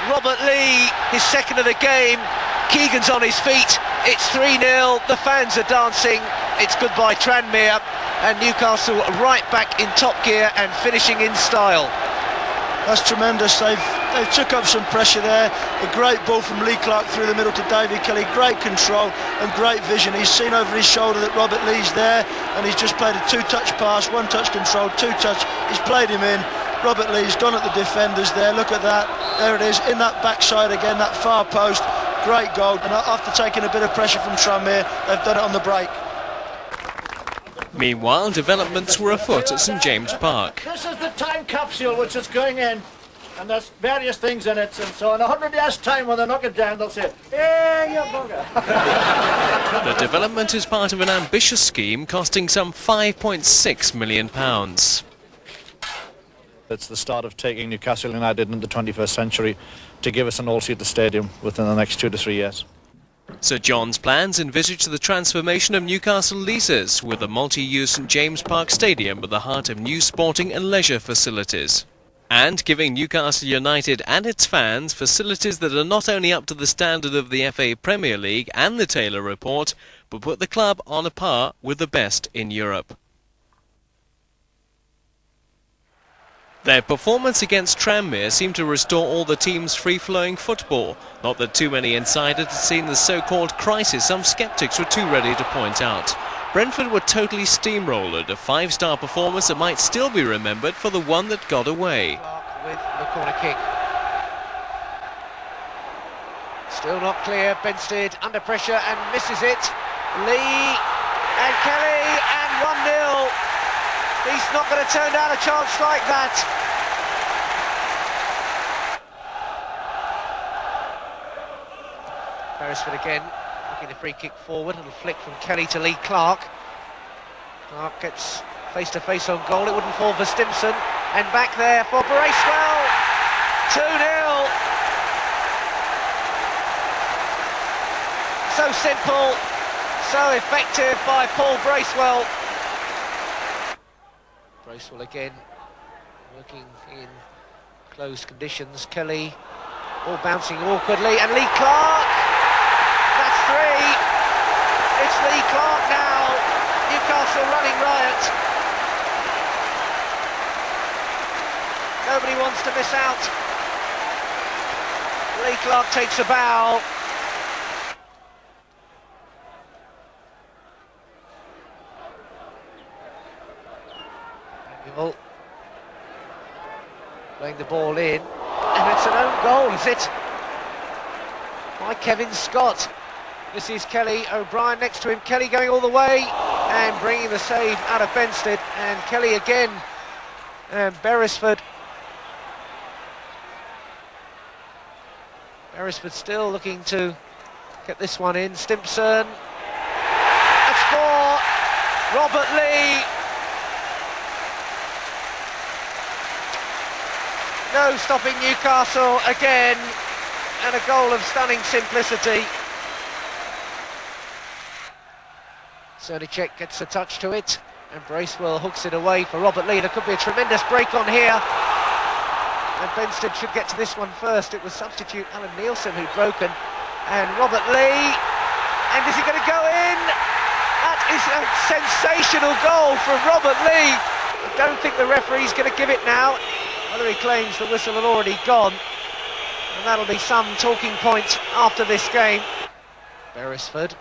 Robert Lee, his second of the game. Keegan's on his feet. It's 3-0. The fans are dancing. It's goodbye Tranmere, and Newcastle right back in top gear and finishing in style. That's tremendous. They've took up some pressure there. A great ball from Lee Clark through the middle to David Kelly. Great control and great vision. He's seen over his shoulder that Robert Lee's there, and he's just played a two-touch pass, one-touch control, two-touch. He's played him in. Robert Lee's gone at the defenders there. Look at that. There it is, in that backside again, that far post. Great goal. And after taking a bit of pressure from Tranmere, they've done it on the break. Meanwhile, developments were afoot at St James Park. This is the time capsule which is going in, and there's various things in it, and so in 100 years' time when they knock it down, they'll say, "Hey, you bugger." The development is part of an ambitious scheme costing some £5.6 million. It's the start of taking Newcastle United into the 21st century to give us an all-seater stadium within the next 2 to 3 years. Sir John's plans envisage the transformation of Newcastle leases with a multi-use St James Park Stadium at the heart of new sporting and leisure facilities. And giving Newcastle United and its fans facilities that are not only up to the standard of the FA Premier League and the Taylor Report, but put the club on a par with the best in Europe. Their performance against Tranmere seemed to restore all the team's free-flowing football. Not that too many insiders had seen the so-called crisis some sceptics were too ready to point out. Brentford were totally steamrolled, a 5-star performance that might still be remembered for the one that got away. With the corner kick. Still not clear. Benstead under pressure and misses it. Lee and Kelly, and 1-0. He's not going to turn down a chance like that. Beresford again, looking the free kick forward, and a flick from Kelly to Lee Clark. Clark gets face-to-face on goal, it wouldn't fall for Stimson, and back there for Bracewell. 2-0. So simple, so effective by Paul Bracewell. Bracewell again, working in closed conditions. Kelly, all bouncing awkwardly, and Lee Clark. That's 3. It's Lee Clark now. Newcastle running riot. Nobody wants to miss out. Lee Clark takes a bow. Playing the ball in, and it's an own goal, is it? By Kevin Scott. This is Kelly, O'Brien next to him, Kelly going all the way and bringing the save out of Benstead, and Kelly again, and Beresford. Beresford still looking to get this one in. Stimson, that's 4. Robert Lee. No stopping Newcastle again, and a goal of stunning simplicity. Cernicek gets a touch to it, and Bracewell hooks it away for Robert Lee. There could be a tremendous break on here, and Benstead should get to this one first. It was substitute Alan Nielsen who'd broken, and Robert Lee, and is he going to go in? That is a sensational goal from Robert Lee. I don't think the referee's going to give it now, whether he claims the whistle had already gone, and that'll be some talking point after this game. Beresford.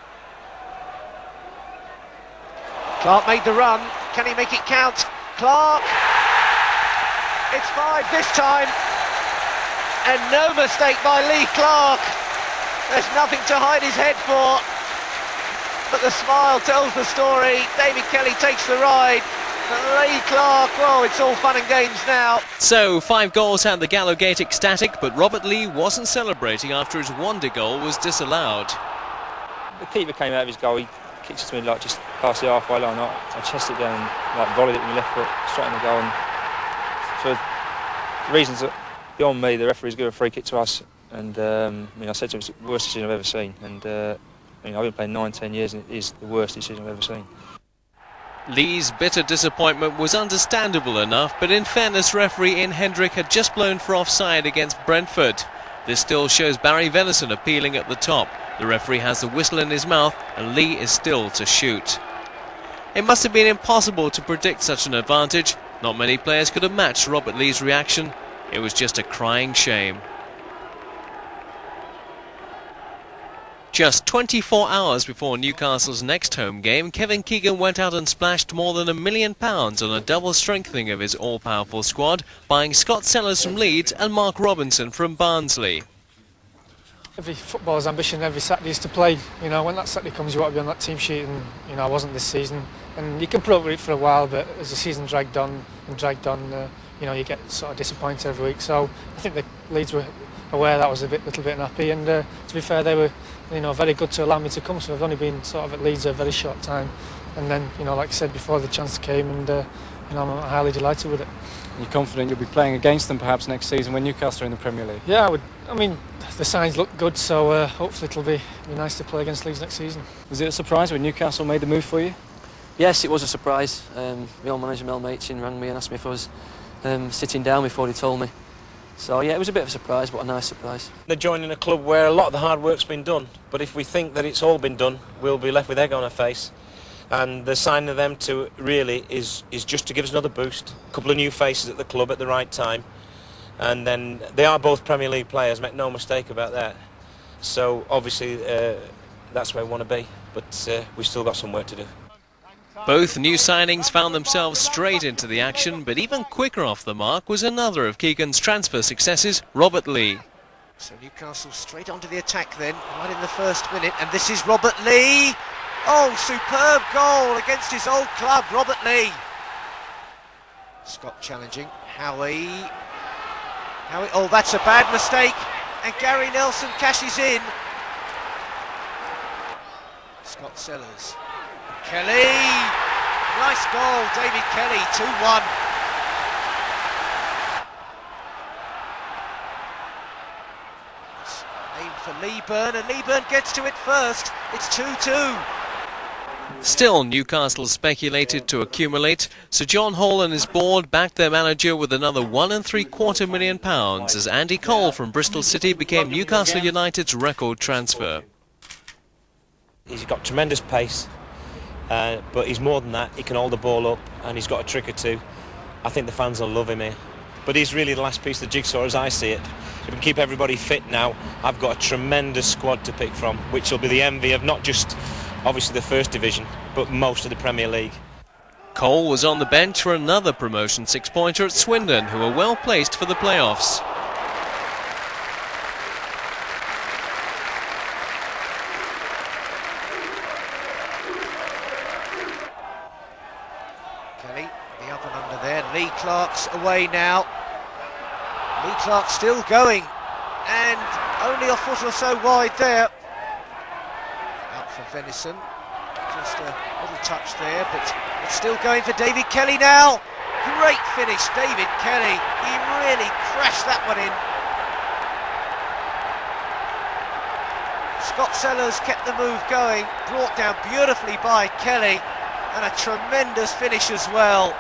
Clark made the run. Can he make it count? Clark! It's 5 this time, and no mistake by Lee Clark. There's nothing to hide his head for, but the smile tells the story. David Kelly takes the ride, but Lee Clark, well, it's all fun and games now. So 5 goals had the Gallowgate ecstatic, but Robert Lee wasn't celebrating after his wonder goal was disallowed. The keeper came out of his goal. He kicked it to me like just past the halfway line. I chested it down and like volleyed it with my left foot straight in the goal. And so the reasons that beyond me, the referee's given a free kick to us, and I said to him, it's the worst decision I've ever seen. And I've been playing 9-10 years, and it is the worst decision I've ever seen. Lee's bitter disappointment was understandable enough, but in fairness, referee Ian Hendrick had just blown for offside against Brentford. This still shows Barry Venison appealing at the top. The referee has the whistle in his mouth, and Lee is still to shoot. It must have been impossible to predict such an advantage. Not many players could have matched Robert Lee's reaction. It was just a crying shame. Just 24 hours before Newcastle's next home game, Kevin Keegan went out and splashed more than £1 million on a double strengthening of his all-powerful squad, buying Scott Sellers from Leeds and Mark Robinson from Barnsley. Every footballer's ambition every Saturday is to play. You know, when that Saturday comes, you want to be on that team sheet, and I wasn't this season. And you can put up with it for a while, but as the season dragged on, you get sort of disappointed every week. So I think the Leeds were aware that was a little bit unhappy, and to be fair, they were very good to allow me to come. So I've only been sort of at Leeds a very short time, and then like I said before, the chance came, and I'm highly delighted with it. You're confident you'll be playing against them perhaps next season when Newcastle are in the Premier League? Yeah, I would. I mean, the signs look good, so hopefully it'll be nice to play against Leeds next season. Was it a surprise when Newcastle made the move for you? Yes, it was a surprise. Real manager Mel Machin rang me and asked me if I was sitting down before he told me. So yeah, it was a bit of a surprise, but a nice surprise. They're joining a club where a lot of the hard work's been done, but if we think that it's all been done, we'll be left with egg on our face. And the sign of them to really is just to give us another boost. A couple of new faces at the club at the right time, and then they are both Premier League players, make no mistake about that. So obviously that's where we want to be, but we've still got some work to do. Both new signings found themselves straight into the action, but even quicker off the mark was another of Keegan's transfer successes, Robert Lee. So Newcastle straight onto the attack then, right in the first minute, and this is Robert Lee. Oh, superb goal against his old club, Robert Lee. Scott challenging, Howie, oh, that's a bad mistake, and Gary Nelson cashes in. Scott Sellers, Kelly, nice goal, David Kelly, 2-1. Aim for Leeburn, and Leeburn gets to it first, it's 2-2. Still, Newcastle speculated to accumulate, so John Hall and his board backed their manager with another £1.75 million as Andy Cole from Bristol City became Newcastle United's record transfer. He's got tremendous pace, but he's more than that. He can hold the ball up, and he's got a trick or two. I think the fans will love him here. But he's really the last piece of the jigsaw as I see it. If we can keep everybody fit now, I've got a tremendous squad to pick from, which will be the envy of not just obviously the First Division, but most of the Premier League. Cole was on the bench for another promotion six-pointer at Swindon, who are well placed for the playoffs. Kelly, the up and under there. Lee Clark's away now. Lee Clark still going, and only a foot or so wide there. For Venison, just a little touch there, but it's still going for David Kelly now. Great finish, David Kelly. He really crashed that one in. Scott Sellers kept the move going, brought down beautifully by Kelly, and a tremendous finish as well.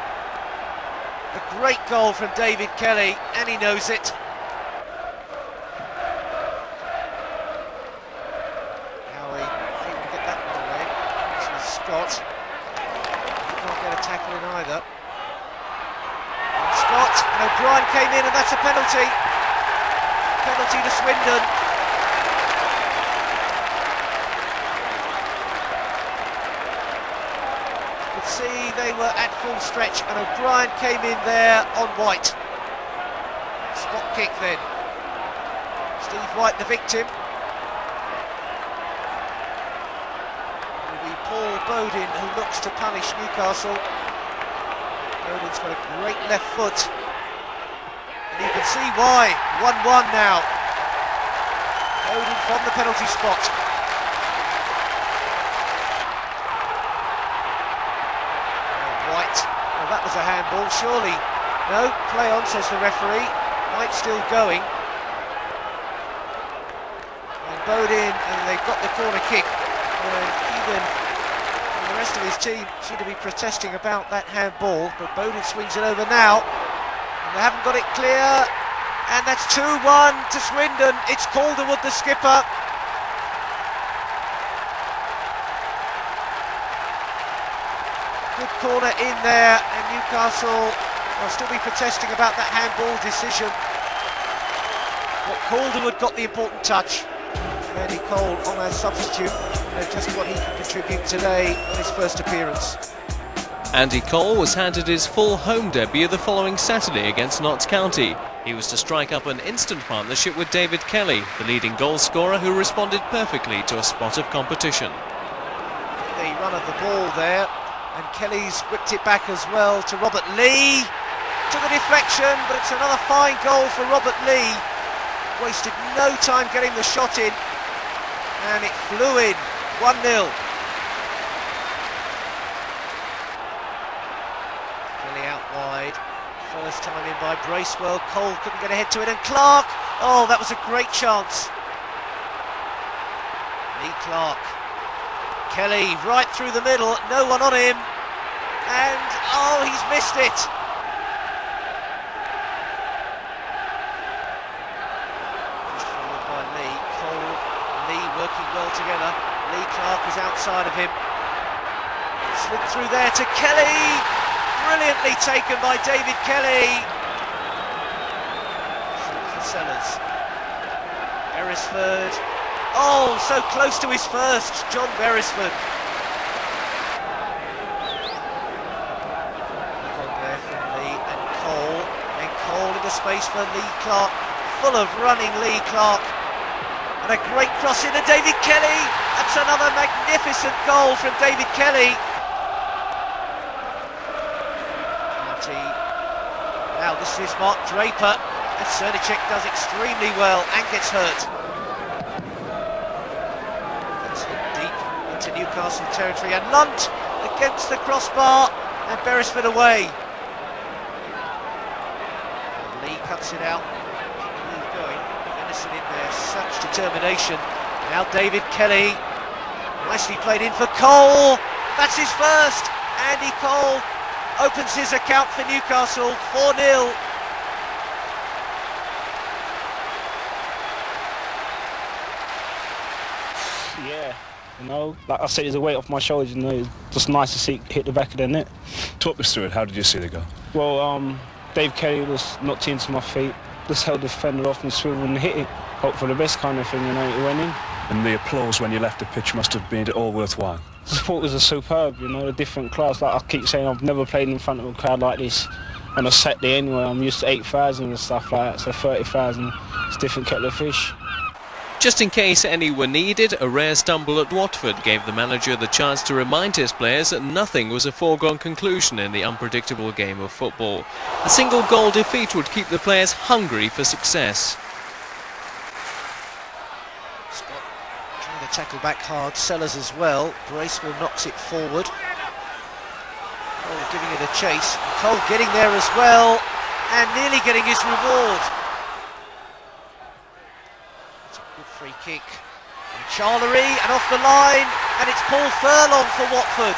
A great goal from David Kelly, and he knows it. Howie able to get that one away. This was Scott. He can't get a tackle in either. And Scott, and O'Brien came in, and that's a penalty. Penalty to Swindon. See, they were at full stretch, and O'Brien came in there on White. Spot kick then. Steve White the victim. It will be Paul Bowden who looks to punish Newcastle. Bowden's got a great left foot, and you can see why. 1-1 now. Bowden from the penalty spot. Well, that was a handball, surely. No, play on, says the referee. White's still going. And Bowden, and they've got the corner kick. And Keegan and the rest of his team seem to be protesting about that handball, but Bowden swings it over now. And they haven't got it clear. And that's 2-1 to Swindon. It's Calderwood, the skipper. Good corner in there, and Newcastle will still be protesting about that handball decision. But Calderwood got the important touch. Andy Cole on as substitute, just what he can contribute today on his first appearance. Andy Cole was handed his full home debut the following Saturday against Notts County. He was to strike up an instant partnership with David Kelly, the leading goal scorer who responded perfectly to a spot of competition. The run of the ball there. And Kelly's whipped it back as well to Robert Lee. To the deflection, but it's another fine goal for Robert Lee. Wasted no time getting the shot in. And it flew in. 1-0. Kelly out wide. First time in by Bracewell. Cole couldn't get ahead to it. And Clark. Oh, that was a great chance. Lee Clark. Kelly right through the middle, no one on him, and oh, he's missed it. Pushed forward by Lee. Cole, Lee working well together. Lee Clark is outside of him. Slipped through there to Kelly. Brilliantly taken by David Kelly. For Sellers. Beresford. Oh, so close to his first, John Beresford. On there from Lee and Cole. And Cole in the space for Lee Clark. Full of running Lee Clark. And a great cross into David Kelly. That's another magnificent goal from David Kelly. Now this is Mark Draper. And Cernicek does extremely well and gets hurt. To Newcastle territory, and Lunt against the crossbar, and Beresford away. Lee cuts it out. Keep going. Venison in there, such determination. Now David Kelly, nicely played in for Cole. That's his first. Andy Cole opens his account for Newcastle. 4-0. Yeah. You know, like I said, it's a weight off my shoulders. You know, it's just nice to see it hit the back of the net. Talk us through it. How did you see the goal? Well, Dave Kelly was knocked into my feet, just held the defender off and swiveled and hit it. Hope for the best kind of thing, you know, it went in. And the applause when you left the pitch must have made it all worthwhile. The support was superb, you know, a different class. Like I keep saying, I've never played in front of a crowd like this on a Saturday anyway. I'm used to 8,000 and stuff like that, so 30,000, it's a different kettle of fish. Just in case any were needed, a rare stumble at Watford gave the manager the chance to remind his players that nothing was a foregone conclusion in the unpredictable game of football. A single goal defeat would keep the players hungry for success. Scott trying to tackle back hard, Sellers as well. Bracewell knocks it forward. Oh, giving it a chase. Cole getting there as well, and nearly getting his reward. It's a good free kick. And Charlery, and off the line, and it's Paul Furlong for Watford.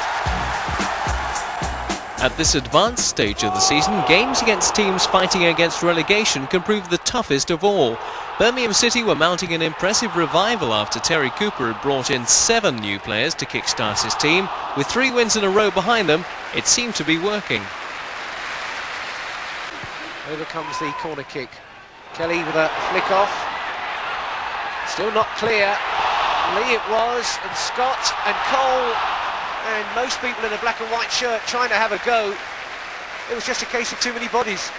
At this advanced stage of the season, games against teams fighting against relegation can prove the toughest of all. Birmingham City were mounting an impressive revival after Terry Cooper had brought in 7 new players to kickstart his team. With 3 wins in a row behind them, it seemed to be working. Over comes the corner kick. Kelly with a flick off. Still not clear. Lee it was, and Scott and Cole, and most people in a black and white shirt trying to have a go. It was just a case of too many bodies.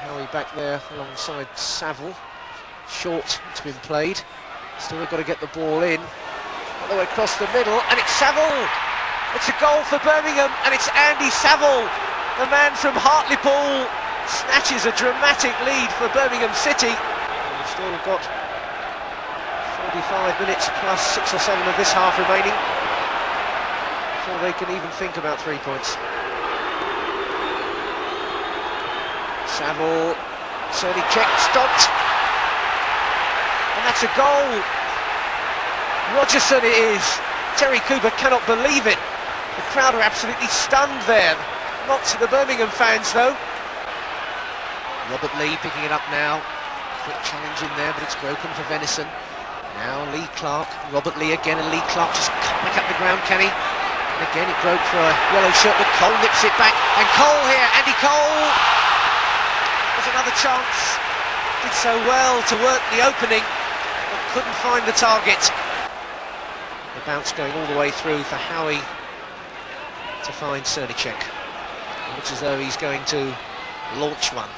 Howie back there alongside Saville. Short, it's been played. Still they've got to get the ball in. All the way across the middle, and it's Saville! It's a goal for Birmingham, and it's Andy Saville, the man from Hartlepool, snatches a dramatic lead for Birmingham City. And we've still got 45 minutes plus 6 or 7 of this half remaining before they can even think about 3 points. Saville, Cerny check, stopped, and that's a goal. Rogerson it is. Terry Cooper cannot believe it. The crowd are absolutely stunned there. Not to the Birmingham fans though. Robert Lee picking it up now. Quick challenge in there, but it's broken for Venison. Now Lee Clark, Robert Lee again, and Lee Clark just can't make up the ground, can he? And again it broke for a yellow shirt, but Cole nips it back. And Cole here, Andy Cole! There's another chance. Did so well to work the opening, but couldn't find the target. The bounce going all the way through for Howie to find Cernicek. Looks as though he's going to launch one.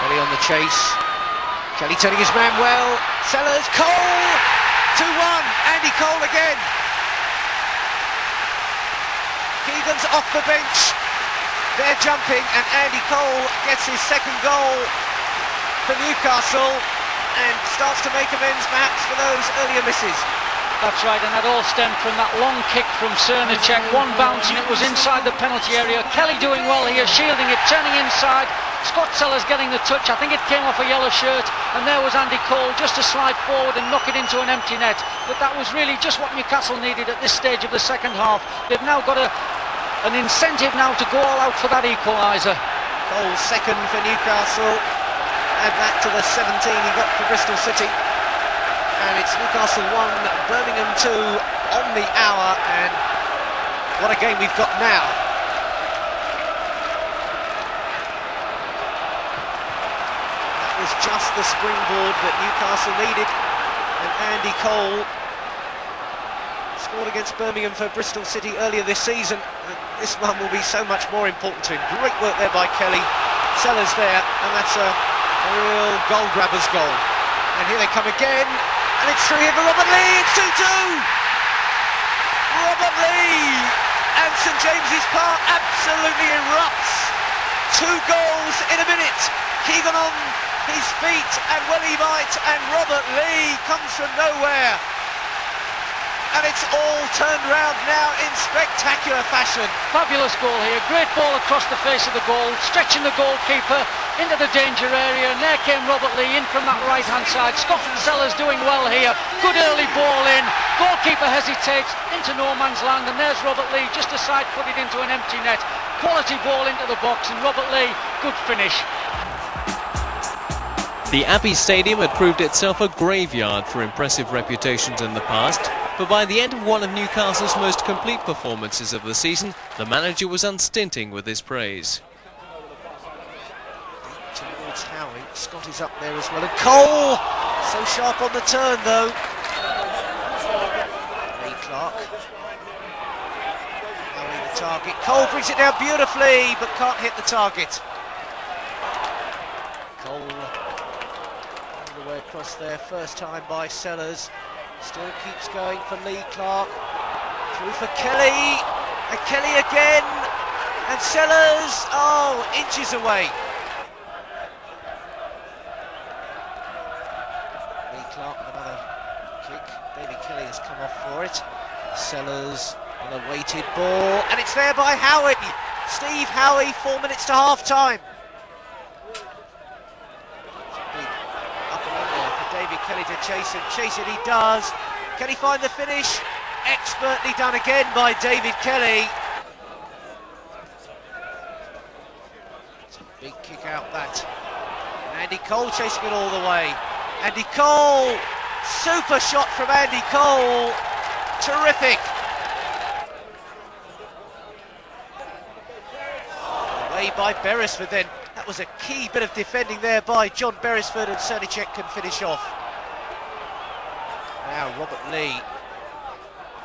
Kelly on the chase. Kelly turning his man well. Sellers, Cole! 2-1, Andy Cole again. Keegan's off the bench. They're jumping, and Andy Cole gets his second goal for Newcastle and starts to make amends perhaps for those earlier misses. That's right, and that all stemmed from that long kick from Cernicek. One bounce and it was inside the penalty area. Kelly doing well here, shielding it, turning inside. Scott Sellers getting the touch. I think it came off a yellow shirt, and there was Andy Cole just to slide forward and knock it into an empty net. But that was really just what Newcastle needed at this stage of the second half. They've now got an incentive now to go all out for that equaliser. Cole second for Newcastle. Add that to the 17 he got for Bristol City. And it's Newcastle 1, Birmingham 2 on the hour, and what a game we've got now. That was just the springboard that Newcastle needed, and Andy Cole scored against Birmingham for Bristol City earlier this season. This one will be so much more important to him. Great work there by Kelly. Sellers there, and that's a real goal grabber's goal. And here they come again. And it's through here for Robert Lee, it's 2-2! Robert Lee! And St James's Park absolutely erupts. 2 goals in a minute. Keegan on his feet, and well he might, and Robert Lee comes from nowhere. And it's all turned round now in spectacular fashion. Fabulous goal here, great ball across the face of the goal, stretching the goalkeeper into the danger area, and there came Robert Lee in from that right hand side. Scott Sellers doing well here, good early ball in, goalkeeper hesitates into no man's land, and there's Robert Lee just a side footed into an empty net. Quality ball into the box, and Robert Lee, good finish. The Abbey Stadium had proved itself a graveyard for impressive reputations in the past, but by the end of one of Newcastle's most complete performances of the season, the manager was unstinting with his praise. Towards Howie, Scott is up there as well, and Cole! So sharp on the turn though. Lee Clark. Howie the target, Cole brings it down beautifully, but can't hit the target. Cole all the way across there, first time by Sellers. Still keeps going for Lee Clark. Through for Kelly. And Kelly again. And Sellers, oh, inches away. Lee Clark with another kick. David Kelly has come off for it. Sellers on a weighted ball, and it's there by Howie. Steve Howie, 4 minutes to half-time. Up and under for David Kelly to chase it. Chase it he does. Can he find the finish? Expertly done again by David Kelly. It's a big kick out that. Andy Cole chasing it all the way. Andy Cole, super shot from Andy Cole. Terrific. Away by Beresford then. That was a key bit of defending there by John Beresford, and Cernicek can finish off. Now Robert Lee.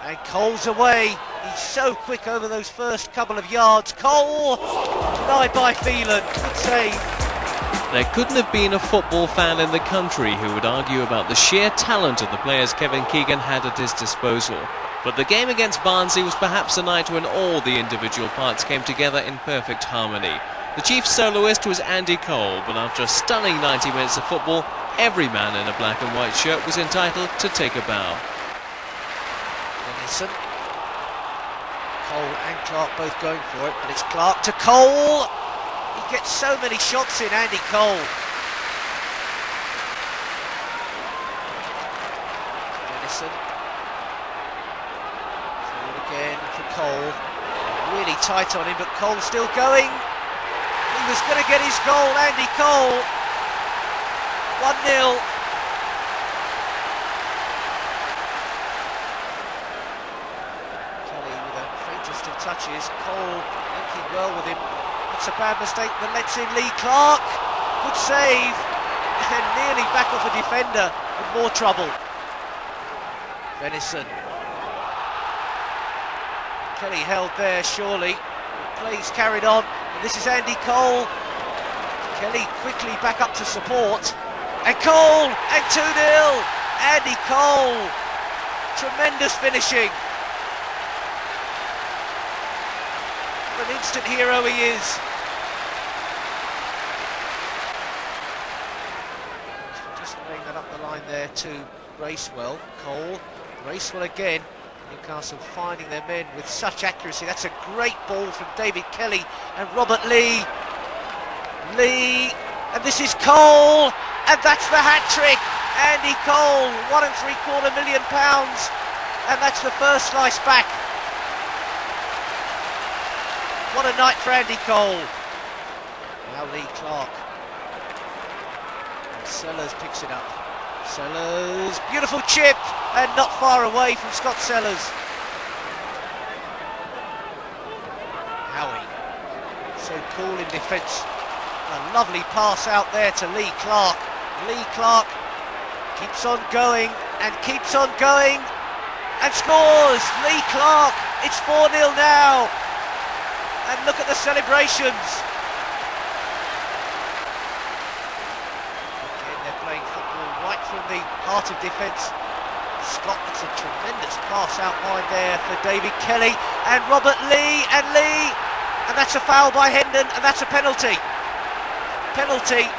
And Cole's away. He's so quick over those first couple of yards. Cole, denied by Phelan. Good save. There couldn't have been a football fan in the country who would argue about the sheer talent of the players Kevin Keegan had at his disposal. But the game against Barnsley was perhaps a night when all the individual parts came together in perfect harmony. The chief soloist was Andy Cole, but after a stunning 90 minutes of football, every man in a black and white shirt was entitled to take a bow. Denison. Cole and Clark both going for it, but it's Clark to Cole. He gets so many shots in, Andy Cole. Denison. Forward again for Cole. Really tight on him, but Cole's still going. He was going to get his goal, Andy Cole. 1-0. Kelly with the faintest of touches. Cole linking well with him. That's a bad mistake that lets in Lee Clark. Good save. And nearly back off a defender with more trouble. Venison. Kelly held there, surely. Play's carried on. And this is Andy Cole. Kelly quickly back up to support. And Cole! And 2-0! Andy Cole! Tremendous finishing. What an instant hero he is. Just laying that up the line there to Bracewell. Cole. Bracewell again. Newcastle finding their men with such accuracy. That's a great ball from David Kelly and Robert Lee. Lee, and this is Cole, and that's the hat-trick. Andy Cole, £1.75 million, and that's the first slice back. What a night for Andy Cole. Now Lee Clark. And Sellers picks it up. Sellers, beautiful chip, and not far away from Scott Sellers. Howie, so cool in defence. A lovely pass out there to Lee Clark. Lee Clark keeps on going and keeps on going and scores. Lee Clark, it's 4-0 now. And look at the celebrations. Playing football right from the heart of defence. Scott, that's a tremendous pass out wide there for David Kelly and Robert Lee, and that's a foul by Hendon, and that's a penalty. Penalty.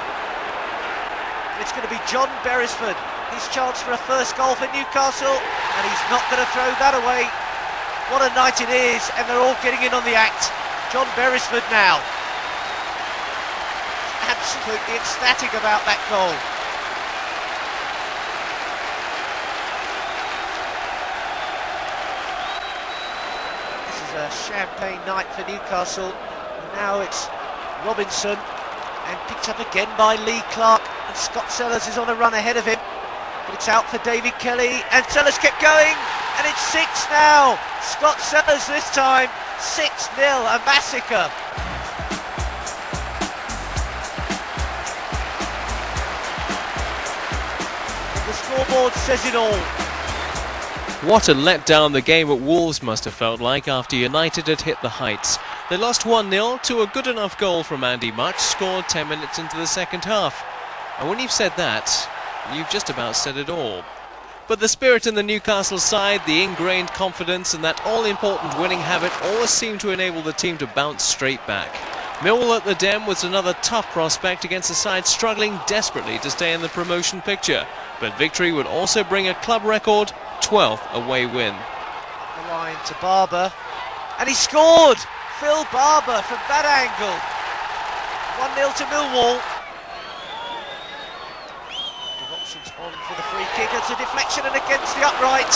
It's going to be John Beresford. His chance for a first goal for Newcastle, and he's not going to throw that away. What a night it is, and they're all getting in on the act. John Beresford now. Absolutely ecstatic about that goal. A champagne night for Newcastle. And now it's Robinson, and picked up again by Lee Clark, and Scott Sellers is on a run ahead of him, but it's out for David Kelly, and Sellers kept going, and it's 6 now. Scott Sellers this time, 6-0, a massacre. The scoreboard says it all. What a letdown the game at Wolves must have felt like after United had hit the heights. They lost 1-0 to a good enough goal from Andy Mutch, scored 10 minutes into the second half. And when you've said that, you've just about said it all. But the spirit in the Newcastle side, the ingrained confidence and that all-important winning habit always seemed to enable the team to bounce straight back. Millwall at the Den was another tough prospect against a side struggling desperately to stay in the promotion picture. But victory would also bring a club record 12th away win. The line to Barber, and he scored! Phil Barber from that angle. 1-0 to Millwall. The options on for the free kick. It's a deflection and against the upright.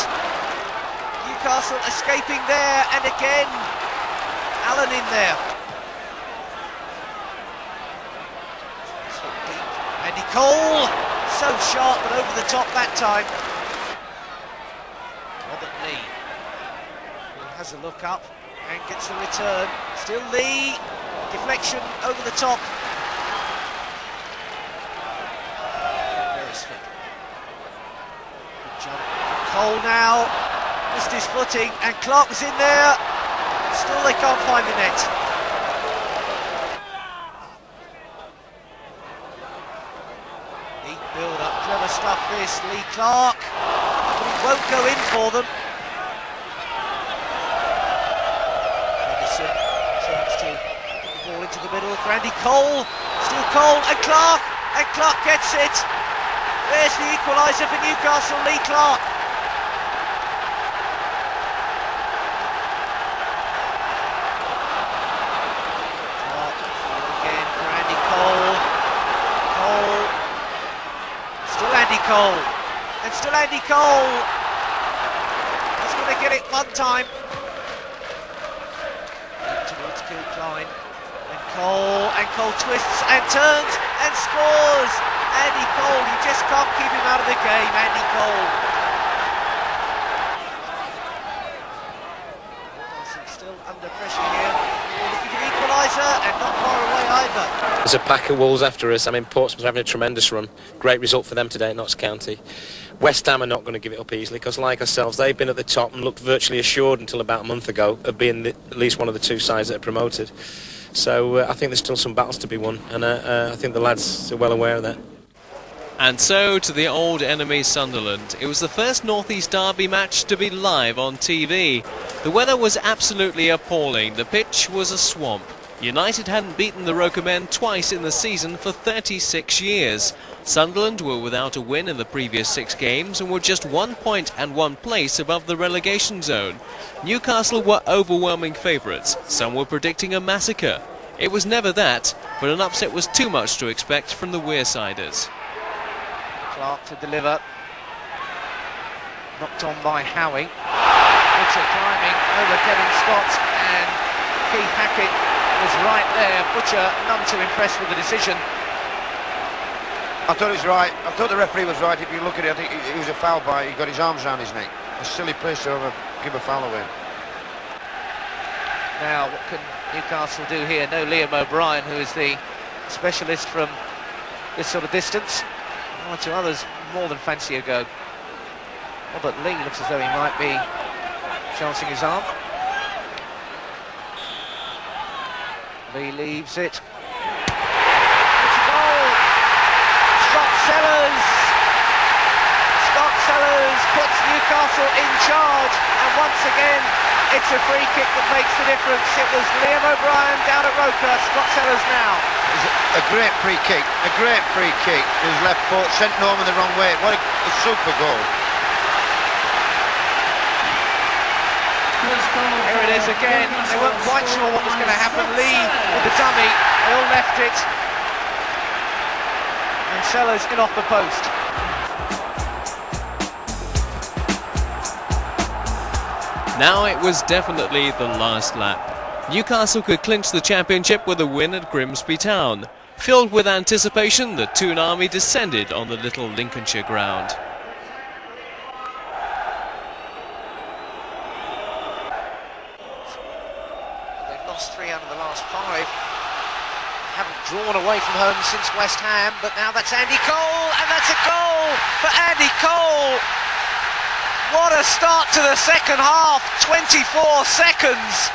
Newcastle escaping there, and again Allen in there. Andy Cole, so sharp but over the top that time. Robert Lee, who has a look up and gets the return. Still Lee, deflection over the top. Beresford. Good jump from Cole now. Missed his footing, and Clark was in there. Still they can't find the net. Neat build-up, clever stuff this. Lee Clark, but he won't go in for them. Henderson tries to put the ball into the middle for Andy Cole. Still Cole and Clark gets it. There's the equaliser for Newcastle, Lee Clark. Cole, and still Andy Cole. He's going to get it one time. Towards Kilcline, and Cole twists and turns and scores. Andy Cole, you just can't keep him out of the game, Andy Cole. Still under pressure here. Looking for the equaliser, and not far away either. There's a pack of Wolves after us. I mean, Portsmouth are having a tremendous run. Great result for them today at Notts County. West Ham are not going to give it up easily because, like ourselves, they've been at the top and looked virtually assured until about a month ago of being at least one of the two sides that are promoted. So I think there's still some battles to be won, and I think the lads are well aware of that. And so to the old enemy Sunderland. It was the first North East derby match to be live on TV. The weather was absolutely appalling. The pitch was a swamp. United hadn't beaten the Roker men twice in the season for 36 years. Sunderland were without a win in the previous 6 games and were just 1 point and 1 place above the relegation zone. Newcastle were overwhelming favourites. Some were predicting a massacre. It was never that, but an upset was too much to expect from the Wearsiders. Clark to deliver. Knocked on by Howie. Butcher climbing over Kevin Scott, and Keith Hackett was right there. Butcher none too impressed with the decision. I thought it was right. I thought the referee was right. If you look at it, I think it was a foul by. He got his arms around his neck. A silly place to give a foul away. Now, what can Newcastle do here? No Liam O'Brien, who is the specialist from this sort of distance. 1 or 2 others more than fancy a go. Robert Lee looks as though he might be chancing his arm. Lee leaves it. It's a goal! Scott Sellers puts Newcastle in charge, and once again it's a free kick that makes the difference. It was Liam O'Brien down at Roker, Scott Sellers now. A great free kick, his left foot sent Norman the wrong way. What a super goal. Here it is again. They weren't quite sure what was going to happen. Lee with the dummy, they all left it. And Sellers in off the post. Now it was definitely the last lap. Newcastle could clinch the championship with a win at Grimsby Town. Filled with anticipation, the Toon army descended on the little Lincolnshire ground. They've lost 3 out of the last 5. Haven't drawn away from home since West Ham, but now that's Andy Cole, and that's a goal for Andy Cole. What a start to the second half, 24 seconds.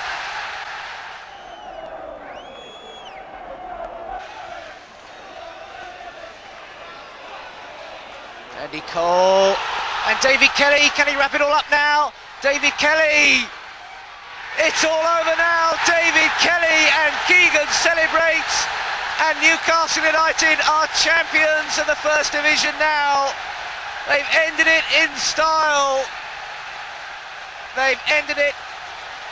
Andy Cole and David Kelly, can he wrap it all up now? David Kelly! It's all over now. David Kelly and Keegan celebrates, and Newcastle United are champions of the First Division now. They've ended it in style. They've ended it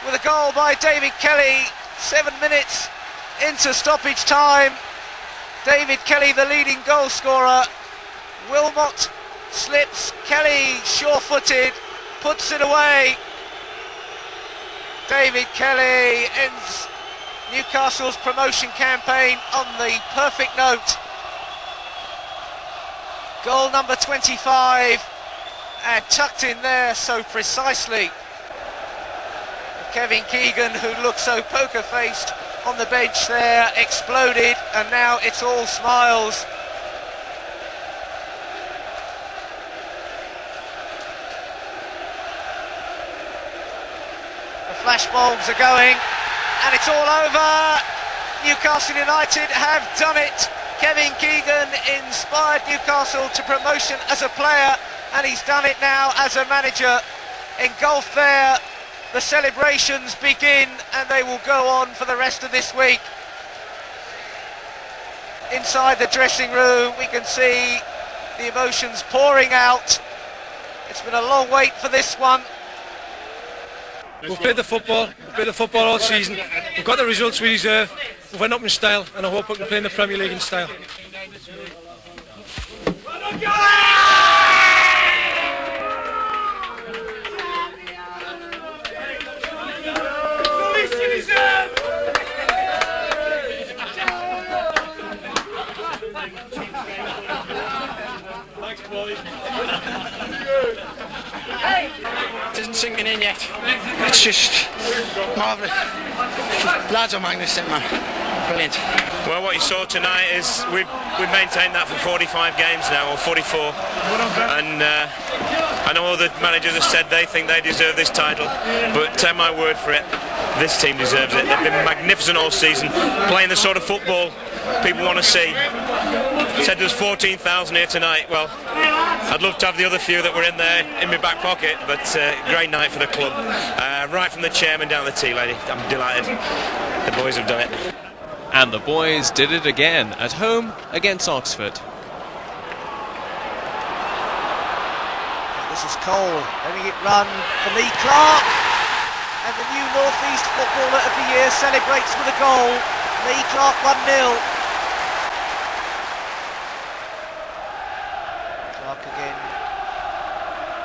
with a goal by David Kelly 7 minutes into stoppage time. David Kelly, the leading goal scorer. Wilmot slips, Kelly sure-footed, puts it away. David Kelly ends Newcastle's promotion campaign on the perfect note. Goal number 25, and tucked in there so precisely. Kevin Keegan, who looked so poker-faced on the bench there, exploded, and now it's all smiles. The flashbulbs are going, and it's all over. Newcastle United have done it. Kevin Keegan inspired Newcastle to promotion as a player, and he's done it now as a manager. Engulfed there. The celebrations begin, and they will go on for the rest of this week. Inside the dressing room, we can see the emotions pouring out. It's been a long wait for this one. We've played the football all season. We've got the results we deserve. We went up in style, and I hope we can play in the Premier League in style. Thanks, boys. It isn't sinking in yet. It's just marvellous. Lads are magnificent, man. Brilliant. Well, what you saw tonight is we've maintained that for 45 games now, or 44. And I know all the managers have said they think they deserve this title, but take my word for it, this team deserves it. They've been magnificent all season, playing the sort of football people want to see. Said there's 14,000 here tonight. Well, I'd love to have the other few that were in there in my back pocket, but great night for the club. Right from the chairman down to the tea lady. I'm delighted. The boys have done it. And the boys did it again at home against Oxford. This is Cole letting it run for Lee Clark, and the new North East Footballer of the Year celebrates with a goal. Lee Clark 1-0. Clark again,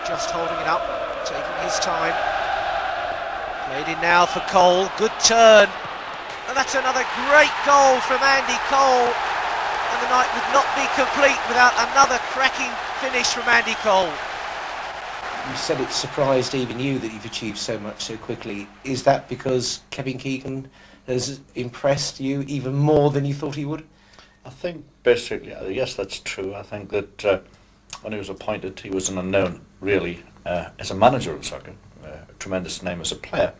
just holding it up, taking his time. Played in now for Cole, good turn. And that's another great goal from Andy Cole. And the night would not be complete without another cracking finish from Andy Cole. You said it surprised even you that you've achieved so much so quickly. Is that because Kevin Keegan has impressed you even more than you thought he would? I think basically, yes, that's true. I think that when he was appointed, he was an unknown, really, as a manager of soccer, a tremendous name as a player.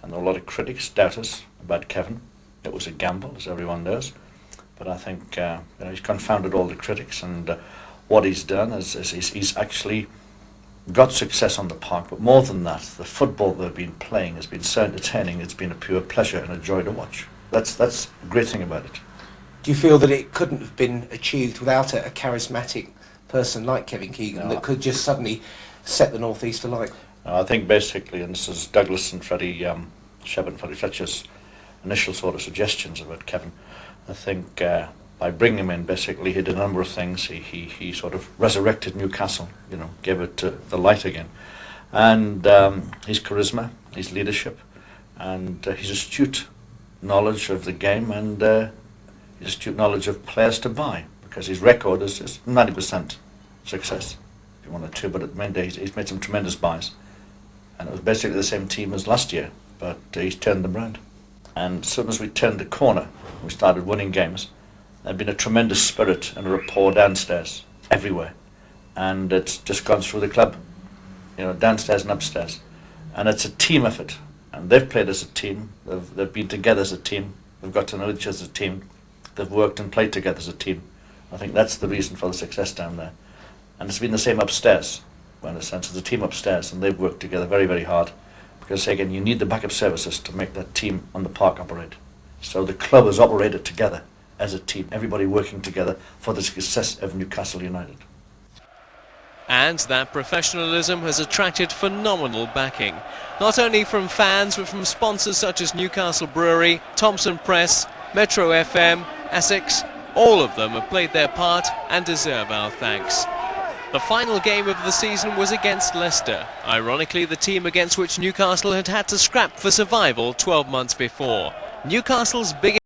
And there were a lot of critics, doubters about Kevin. It was a gamble, as everyone knows. But I think he's confounded all the critics, and what he's done is he's actually got success on the park. But more than that, the football they've been playing has been so entertaining. It's been a pure pleasure and a joy to watch. That's the great thing about it. Do you feel that it couldn't have been achieved without a charismatic person like Kevin Keegan that could just suddenly set the North East alight? I think basically, and this is Douglas and Freddie Shebb and Freddie Fletcher's initial sort of suggestions about Kevin. I think by bringing him in, basically he did a number of things. He sort of resurrected Newcastle, gave it the light again. And his charisma, his leadership, and his astute knowledge of the game, and his astute knowledge of players to buy, because his record is 90% success. If you want to, but at the main day he's made some tremendous buys. And it was basically the same team as last year, but he's turned them round. And as soon as we turned the corner, we started winning games. There'd been a tremendous spirit and a rapport downstairs, everywhere. And it's just gone through the club, downstairs and upstairs. And it's a team effort. And they've played as a team, they've been together as a team, they've got to know each other as a team, they've worked and played together as a team. I think that's the reason for the success down there. And it's been the same upstairs. Well, in a sense, there's a team upstairs, and they've worked together very, very hard, Because again, you need the backup services to make that team on the park operate. So the club has operated together as a team, everybody working together for the success of Newcastle United. And that professionalism has attracted phenomenal backing, not only from fans but from sponsors such as Newcastle Brewery, Thompson Press, Metro FM, Essex. All of them have played their part and deserve our thanks. The final game of the season was against Leicester, ironically the team against which Newcastle had had to scrap for survival 12 months before. Newcastle's biggest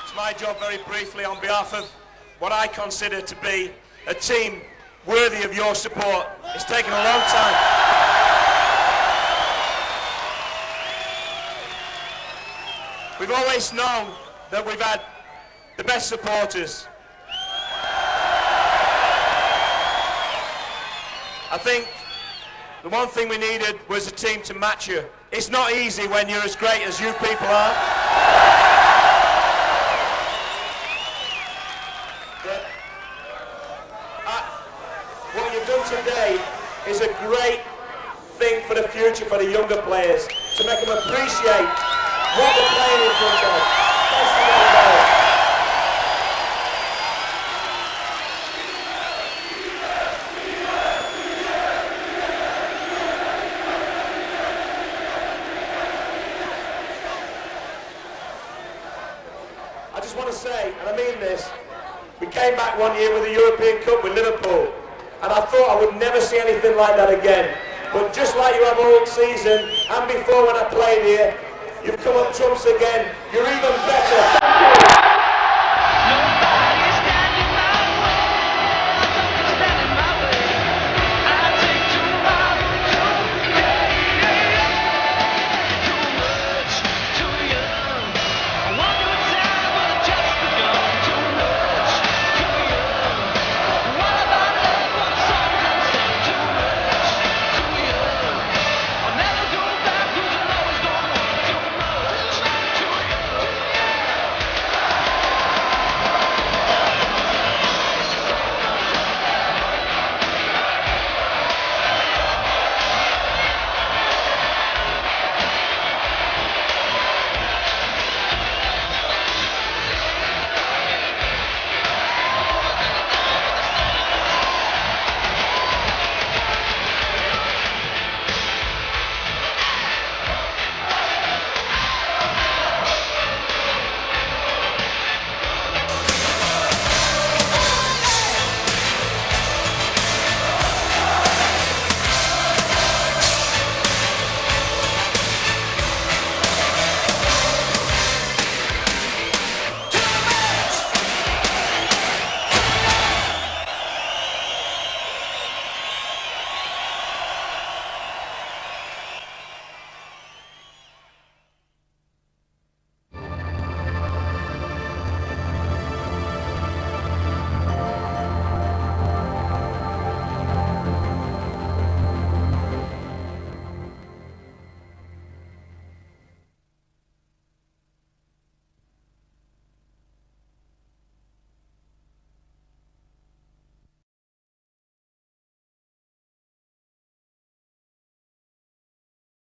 It's my job, very briefly, on behalf of what I consider to be a team worthy of your support. It's taken a long time. We've always known that we've had the best supporters. I think the one thing we needed was a team to match you. It's not easy when you're as great as you people are. But, what you've done today is a great thing for the future for the younger players, to make them appreciate what they're playing in front of. That's the way to go. I just want to say, and I mean this, we came back one year with the European Cup with Liverpool, and I thought I would never see anything like that again. But just like you have all season, and before when I played here, you've come up trumps again. You're even better.